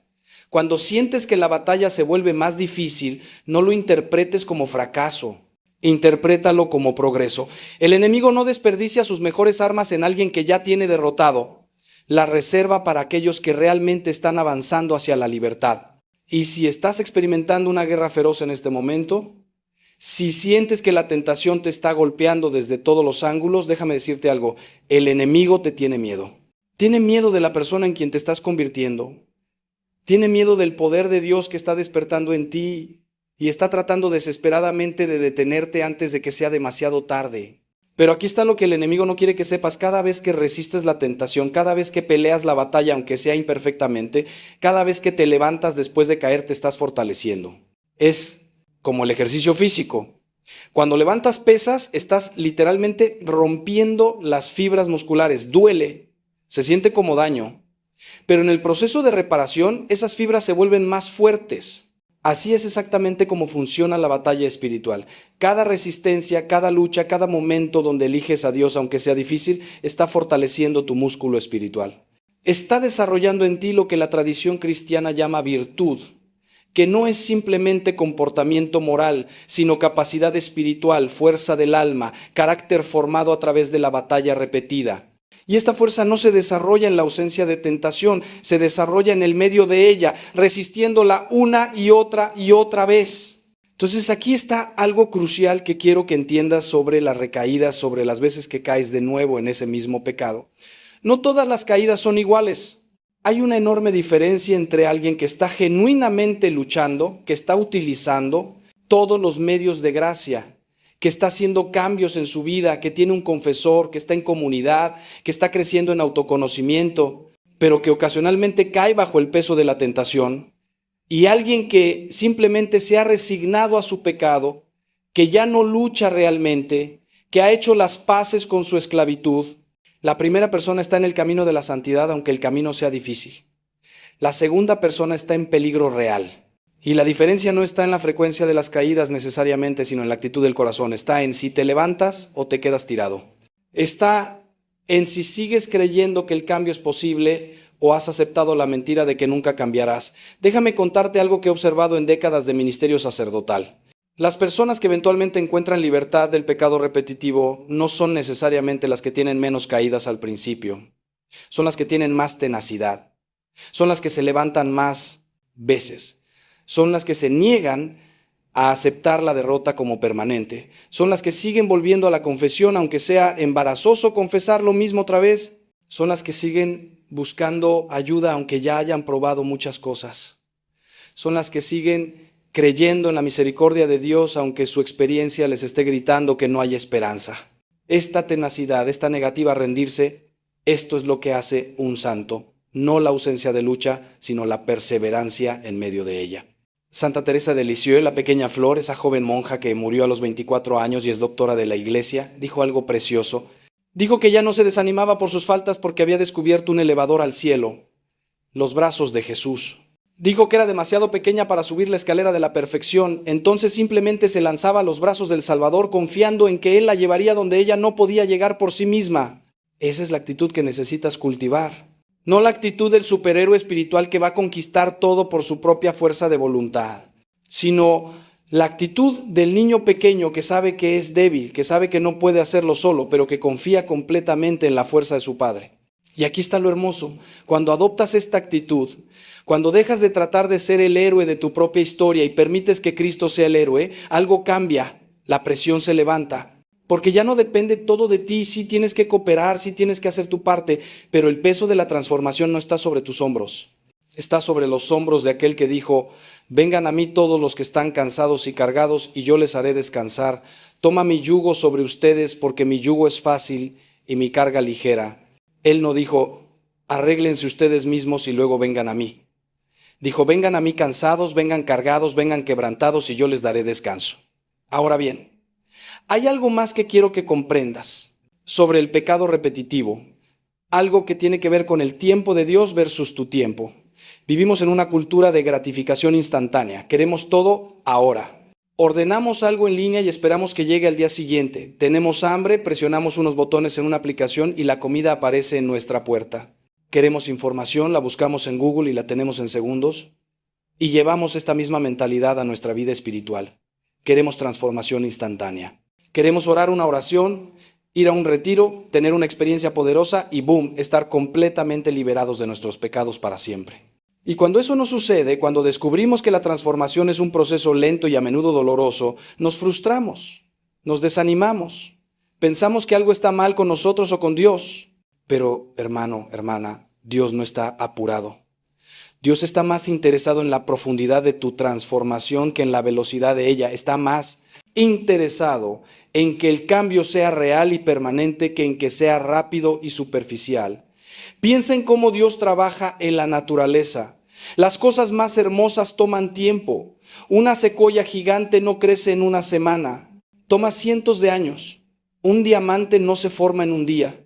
Speaker 1: cuando sientes que la batalla se vuelve más difícil, no lo interpretes como fracaso. Interprétalo como progreso. El enemigo no desperdicia sus mejores armas en alguien que ya tiene derrotado. La reserva para aquellos que realmente están avanzando hacia la libertad. Y si estás experimentando una guerra feroz en este momento, si sientes que la tentación te está golpeando desde todos los ángulos, déjame decirte algo, el enemigo te tiene miedo. Tiene miedo de la persona en quien te estás convirtiendo. Tiene miedo del poder de Dios que está despertando en ti y está tratando desesperadamente de detenerte antes de que sea demasiado tarde. Pero aquí está lo que el enemigo no quiere que sepas. Cada vez que resistes la tentación, cada vez que peleas la batalla, aunque sea imperfectamente, cada vez que te levantas después de caer, te estás fortaleciendo. Es como el ejercicio físico. Cuando levantas pesas, estás literalmente rompiendo las fibras musculares. Duele, se siente como daño. Pero en el proceso de reparación, esas fibras se vuelven más fuertes. Así es exactamente como funciona la batalla espiritual. Cada resistencia, cada lucha, cada momento donde eliges a Dios, aunque sea difícil, está fortaleciendo tu músculo espiritual. Está desarrollando en ti lo que la tradición cristiana llama virtud, que no es simplemente comportamiento moral, sino capacidad espiritual, fuerza del alma, carácter formado a través de la batalla repetida. Y esta fuerza no se desarrolla en la ausencia de tentación, se desarrolla en el medio de ella, resistiéndola una y otra vez. Entonces aquí está algo crucial que quiero que entiendas sobre las recaídas, sobre las veces que caes de nuevo en ese mismo pecado. No todas las caídas son iguales. Hay una enorme diferencia entre alguien que está genuinamente luchando, que está utilizando todos los medios de gracia, que está haciendo cambios en su vida, que tiene un confesor, que está en comunidad, que está creciendo en autoconocimiento, pero que ocasionalmente cae bajo el peso de la tentación, y alguien que simplemente se ha resignado a su pecado, que ya no lucha realmente, que ha hecho las paces con su esclavitud. La primera persona está en el camino de la santidad, aunque el camino sea difícil. La segunda persona está en peligro real. Y la diferencia no está en la frecuencia de las caídas necesariamente, sino en la actitud del corazón. Está en si te levantas o te quedas tirado. Está en si sigues creyendo que el cambio es posible o has aceptado la mentira de que nunca cambiarás. Déjame contarte algo que he observado en décadas de ministerio sacerdotal. Las personas que eventualmente encuentran libertad del pecado repetitivo no son necesariamente las que tienen menos caídas al principio. Son las que tienen más tenacidad. Son las que se levantan más veces. Son las que se niegan a aceptar la derrota como permanente. Son las que siguen volviendo a la confesión, aunque sea embarazoso confesar lo mismo otra vez. Son las que siguen buscando ayuda, aunque ya hayan probado muchas cosas. Son las que siguen creyendo en la misericordia de Dios, aunque su experiencia les esté gritando que no hay esperanza. Esta tenacidad, esta negativa a rendirse, esto es lo que hace un santo. No la ausencia de lucha, sino la perseverancia en medio de ella. Santa Teresa de Lisieux, la pequeña flor, esa joven monja que murió a los 24 años y es doctora de la Iglesia, dijo algo precioso. Dijo que ya no se desanimaba por sus faltas porque había descubierto un elevador al cielo, los brazos de Jesús. Dijo que era demasiado pequeña para subir la escalera de la perfección, entonces simplemente se lanzaba a los brazos del Salvador confiando en que Él la llevaría donde ella no podía llegar por sí misma. Esa es la actitud que necesitas cultivar. No la actitud del superhéroe espiritual que va a conquistar todo por su propia fuerza de voluntad, sino la actitud del niño pequeño que sabe que es débil, que sabe que no puede hacerlo solo, pero que confía completamente en la fuerza de su padre. Y aquí está lo hermoso. Cuando adoptas esta actitud, cuando dejas de tratar de ser el héroe de tu propia historia y permites que Cristo sea el héroe, algo cambia, la presión se levanta. Porque ya no depende todo de ti, sí tienes que cooperar, sí tienes que hacer tu parte, pero el peso de la transformación no está sobre tus hombros. Está sobre los hombros de aquel que dijo, vengan a mí todos los que están cansados y cargados y yo les haré descansar. Toma mi yugo sobre ustedes porque mi yugo es fácil y mi carga ligera. Él no dijo, arréglense ustedes mismos y luego vengan a mí. Dijo, vengan a mí cansados, vengan cargados, vengan quebrantados y yo les daré descanso. Ahora bien, hay algo más que quiero que comprendas sobre el pecado repetitivo, algo que tiene que ver con el tiempo de Dios versus tu tiempo. Vivimos en una cultura de gratificación instantánea, queremos todo ahora. Ordenamos algo en línea y esperamos que llegue al día siguiente. Tenemos hambre, presionamos unos botones en una aplicación y la comida aparece en nuestra puerta. Queremos información, la buscamos en Google y la tenemos en segundos. Y llevamos esta misma mentalidad a nuestra vida espiritual. Queremos transformación instantánea. Queremos orar una oración, ir a un retiro, tener una experiencia poderosa y ¡boom!, estar completamente liberados de nuestros pecados para siempre. Y cuando eso no sucede, cuando descubrimos que la transformación es un proceso lento y a menudo doloroso, nos frustramos, nos desanimamos, pensamos que algo está mal con nosotros o con Dios. Pero, hermano, hermana, Dios no está apurado. Dios está más interesado en la profundidad de tu transformación que en la velocidad de ella. Está más interesado en que el cambio sea real y permanente que en que sea rápido y superficial. Piensa en cómo Dios trabaja en la naturaleza. Las cosas más hermosas toman tiempo. Una secuoya gigante no crece en una semana. Toma cientos de años. Un diamante no se forma en un día.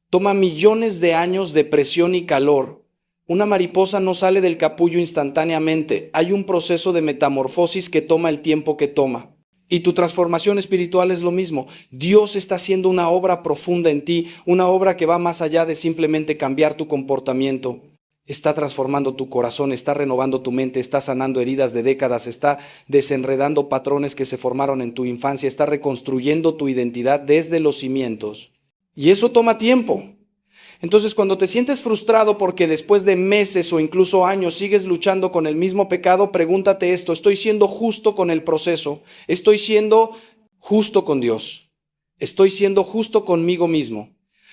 Speaker 1: Toma millones de años de presión y calor. Una mariposa no sale del capullo instantáneamente. Hay un proceso de metamorfosis que toma el tiempo que toma. Y tu transformación espiritual es lo mismo. Dios está haciendo una obra profunda en ti, una obra que va más allá de simplemente cambiar tu comportamiento. Está transformando tu corazón, está renovando tu mente, está sanando heridas de décadas, está desenredando patrones que se formaron en tu infancia, está reconstruyendo tu identidad desde los cimientos. Y eso toma tiempo. Entonces, cuando te sientes frustrado porque después de meses o incluso años sigues luchando con el mismo pecado, pregúntate esto: ¿estoy siendo justo con el proceso? ¿Estoy siendo justo con Dios? ¿Estoy siendo justo conmigo mismo?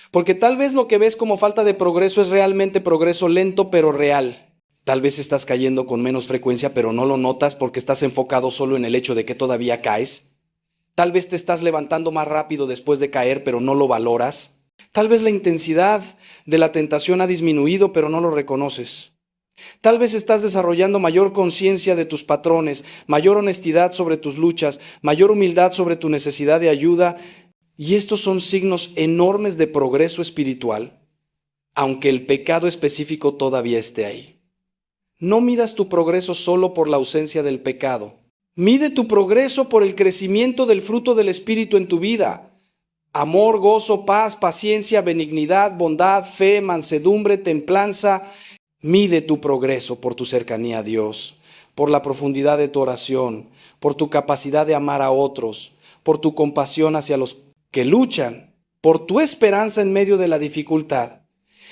Speaker 1: Porque tal vez lo que ves como falta de progreso es realmente progreso lento pero real. Tal vez estás cayendo con menos frecuencia pero no lo notas porque estás enfocado solo en el hecho de que todavía caes. Tal vez te estás levantando más rápido después de caer pero no lo valoras. Tal vez la intensidad de la tentación ha disminuido, pero no lo reconoces. Tal vez estás desarrollando mayor conciencia de tus patrones, mayor honestidad sobre tus luchas, mayor humildad sobre tu necesidad de ayuda. Y estos son signos enormes de progreso espiritual, aunque el pecado específico todavía esté ahí. No midas tu progreso solo por la ausencia del pecado. Mide tu progreso por el crecimiento del fruto del Espíritu en tu vida. Amor, gozo, paz, paciencia, benignidad, bondad, fe, mansedumbre, templanza. Mide tu progreso por tu cercanía a Dios, por la profundidad de tu oración, por tu capacidad de amar a otros, por tu compasión hacia los que luchan, por tu esperanza en medio de la dificultad.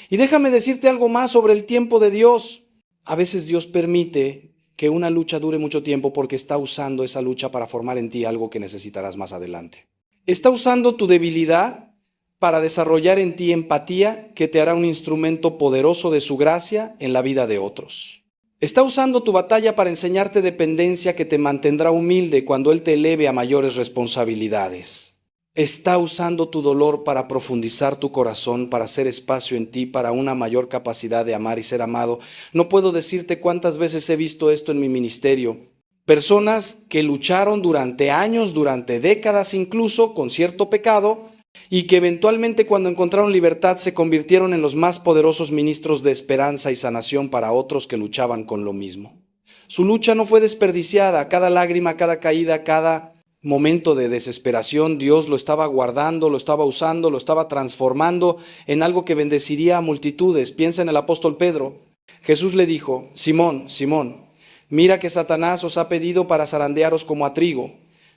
Speaker 1: Y déjame decirte algo más sobre el tiempo de Dios. A veces Dios permite que una lucha dure mucho tiempo porque está usando esa lucha para formar en ti algo que necesitarás más adelante. Está usando tu debilidad para desarrollar en ti empatía que te hará un instrumento poderoso de su gracia en la vida de otros. Está usando tu batalla para enseñarte dependencia que te mantendrá humilde cuando Él te eleve a mayores responsabilidades. Está usando tu dolor para profundizar tu corazón, para hacer espacio en ti, para una mayor capacidad de amar y ser amado. No puedo decirte cuántas veces he visto esto en mi ministerio. Personas que lucharon durante años, durante décadas incluso, con cierto pecado, y que eventualmente cuando encontraron libertad se convirtieron en los más poderosos ministros de esperanza y sanación para otros que luchaban con lo mismo. Su lucha no fue desperdiciada. Cada lágrima, cada caída, cada momento de desesperación, Dios lo estaba guardando, lo estaba usando, lo estaba transformando en algo que bendeciría a multitudes. Piensa en el apóstol Pedro. Jesús le dijo: Simón, Simón, mira que Satanás os ha pedido para zarandearos como a trigo,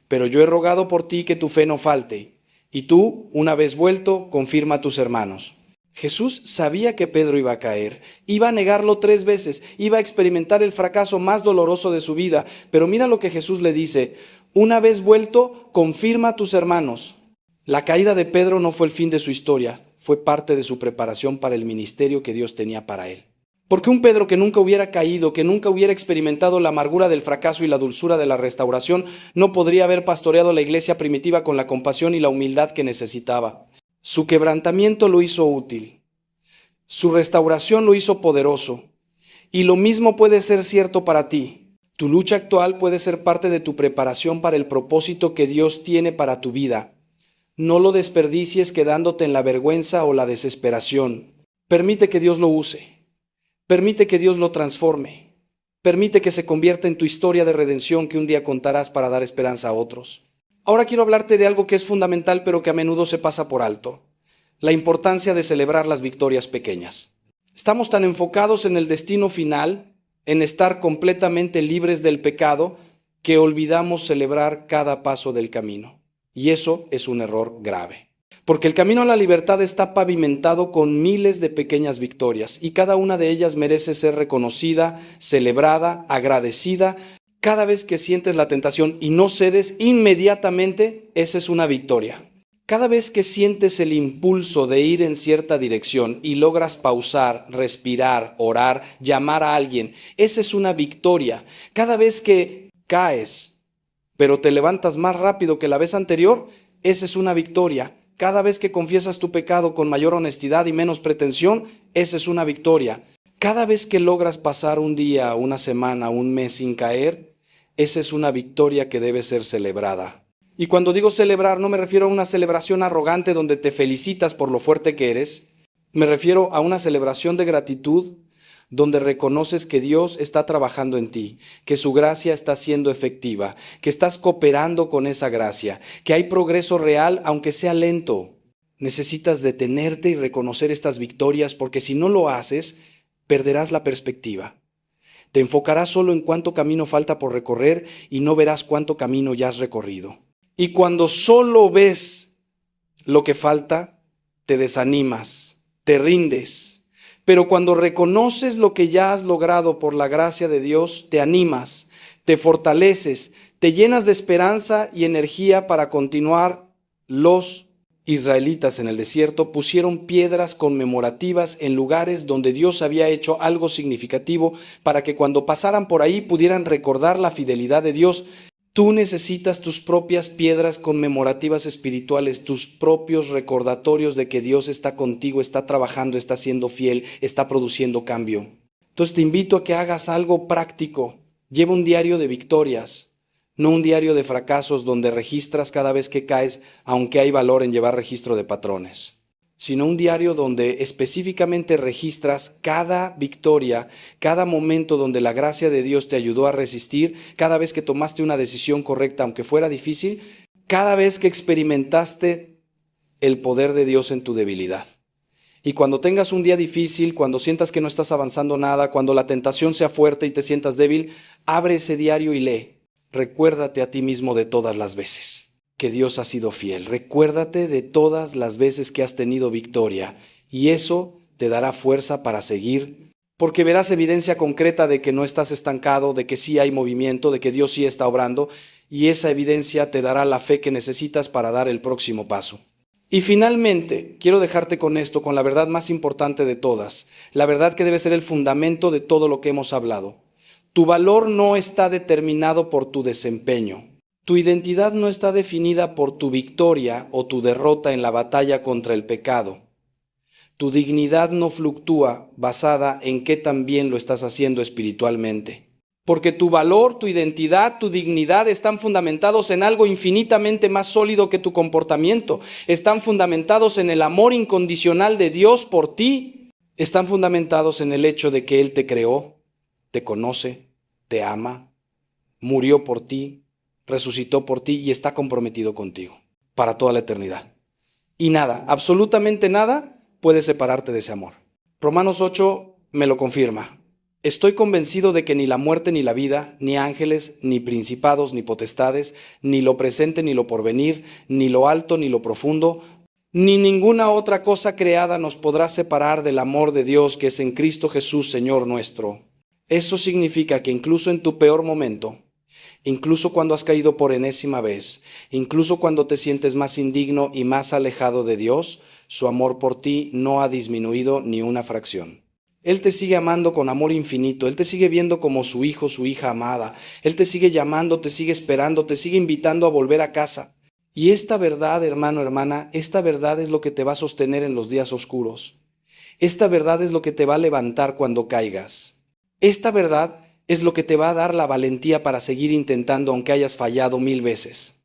Speaker 1: pero yo he rogado por ti que tu fe no falte, y tú, una vez vuelto, confirma a tus hermanos. Jesús sabía que Pedro iba a caer, iba a negarlo 3 veces, iba a experimentar el fracaso más doloroso de su vida, pero mira lo que Jesús le dice: una vez vuelto, confirma a tus hermanos. La caída de Pedro no fue el fin de su historia, fue parte de su preparación para el ministerio que Dios tenía para él. Porque un Pedro que nunca hubiera caído, que nunca hubiera experimentado la amargura del fracaso y la dulzura de la restauración, no podría haber pastoreado la iglesia primitiva con la compasión y la humildad que necesitaba. Su quebrantamiento lo hizo útil. Su restauración lo hizo poderoso. Y lo mismo puede ser cierto para ti. Tu lucha actual puede ser parte de tu preparación para el propósito que Dios tiene para tu vida. No lo desperdicies quedándote en la vergüenza o la desesperación. Permite que Dios lo use. Permite que Dios lo transforme. Permite que se convierta en tu historia de redención que un día contarás para dar esperanza a otros. Ahora quiero hablarte de algo que es fundamental pero que a menudo se pasa por alto: la importancia de celebrar las victorias pequeñas. Estamos tan enfocados en el destino final, en estar completamente libres del pecado, que olvidamos celebrar cada paso del camino. Y eso es un error grave. Porque el camino a la libertad está pavimentado con miles de pequeñas victorias y cada una de ellas merece ser reconocida, celebrada, agradecida. Cada vez que sientes la tentación y no cedes inmediatamente, esa es una victoria. Cada vez que sientes el impulso de ir en cierta dirección y logras pausar, respirar, orar, llamar a alguien, esa es una victoria. Cada vez que caes, pero te levantas más rápido que la vez anterior, esa es una victoria. Cada vez que confiesas tu pecado con mayor honestidad y menos pretensión, esa es una victoria. Cada vez que logras pasar un día, una semana, un mes sin caer, esa es una victoria que debe ser celebrada. Y cuando digo celebrar, no me refiero a una celebración arrogante donde te felicitas por lo fuerte que eres. Me refiero a una celebración de gratitud donde reconoces que Dios está trabajando en ti, que su gracia está siendo efectiva, que estás cooperando con esa gracia, que hay progreso real aunque sea lento. Necesitas detenerte y reconocer estas victorias porque si no lo haces, perderás la perspectiva. Te enfocarás solo en cuánto camino falta por recorrer y no verás cuánto camino ya has recorrido. Y cuando solo ves lo que falta, te desanimas, te rindes. Pero cuando reconoces lo que ya has logrado por la gracia de Dios, te animas, te fortaleces, te llenas de esperanza y energía para continuar. Los israelitas en el desierto pusieron piedras conmemorativas en lugares donde Dios había hecho algo significativo para que cuando pasaran por ahí pudieran recordar la fidelidad de Dios. Tú necesitas tus propias piedras conmemorativas espirituales, tus propios recordatorios de que Dios está contigo, está trabajando, está siendo fiel, está produciendo cambio. Entonces te invito a que hagas algo práctico. Lleva un diario de victorias, no un diario de fracasos donde registras cada vez que caes, aunque hay valor en llevar registro de patrones, sino un diario donde específicamente registras cada victoria, cada momento donde la gracia de Dios te ayudó a resistir, cada vez que tomaste una decisión correcta, aunque fuera difícil, cada vez que experimentaste el poder de Dios en tu debilidad. Y cuando tengas un día difícil, cuando sientas que no estás avanzando nada, cuando la tentación sea fuerte y te sientas débil, abre ese diario y lee. Recuérdate a ti mismo de todas las veces que Dios ha sido fiel. Recuérdate de todas las veces que has tenido victoria y eso te dará fuerza para seguir, porque verás evidencia concreta de que no estás estancado, de que sí hay movimiento, de que Dios sí está obrando y esa evidencia te dará la fe que necesitas para dar el próximo paso. Y finalmente, quiero dejarte con esto, con la verdad más importante de todas, la verdad que debe ser el fundamento de todo lo que hemos hablado. Tu valor no está determinado por tu desempeño. Tu identidad no está definida por tu victoria o tu derrota en la batalla contra el pecado. Tu dignidad no fluctúa basada en qué tan bien lo estás haciendo espiritualmente. Porque tu valor, tu identidad, tu dignidad están fundamentados en algo infinitamente más sólido que tu comportamiento. Están fundamentados en el amor incondicional de Dios por ti. Están fundamentados en el hecho de que Él te creó, te conoce, te ama, murió por ti, resucitó por ti y está comprometido contigo para toda la eternidad. Y nada, absolutamente nada puede separarte de ese amor. Romanos 8 me lo confirma. Estoy convencido de que ni la muerte ni la vida, ni ángeles, ni principados, ni potestades, ni lo presente ni lo porvenir, ni lo alto ni lo profundo, ni ninguna otra cosa creada nos podrá separar del amor de Dios que es en Cristo Jesús, Señor nuestro. Eso significa que incluso en tu peor momento, incluso cuando has caído por enésima vez, incluso cuando te sientes más indigno y más alejado de Dios, su amor por ti no ha disminuido ni una fracción. Él te sigue amando con amor infinito, Él te sigue viendo como su hijo, su hija amada, Él te sigue llamando, te sigue esperando, te sigue invitando a volver a casa. Y esta verdad, hermano, hermana, esta verdad es lo que te va a sostener en los días oscuros. Esta verdad es lo que te va a levantar cuando caigas. Esta verdad es lo que te va a dar la valentía para seguir intentando aunque hayas fallado 1000 veces.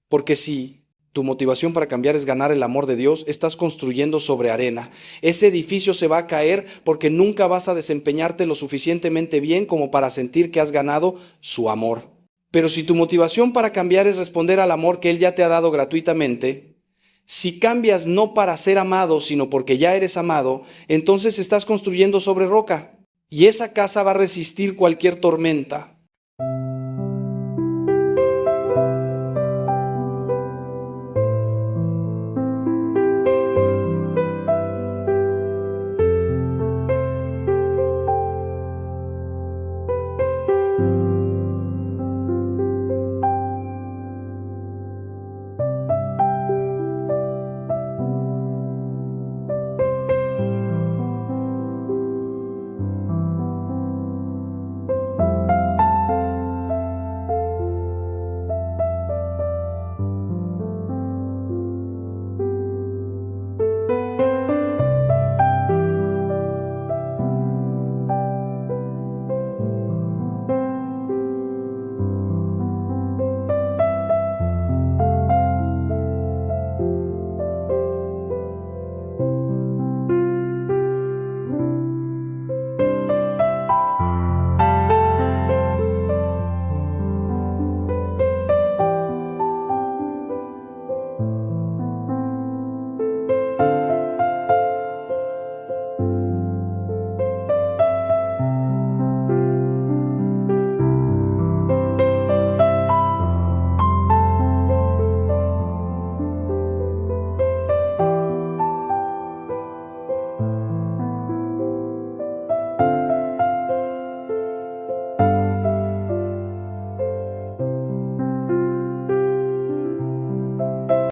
Speaker 1: Porque si tu motivación para cambiar es ganar el amor de Dios, estás construyendo sobre arena. Ese edificio se va a caer porque nunca vas a desempeñarte lo suficientemente bien como para sentir que has ganado su amor. Pero si tu motivación para cambiar es responder al amor que Él ya te ha dado gratuitamente, si cambias no para ser amado, sino porque ya eres amado, entonces estás construyendo sobre roca. Y esa casa va a resistir cualquier tormenta.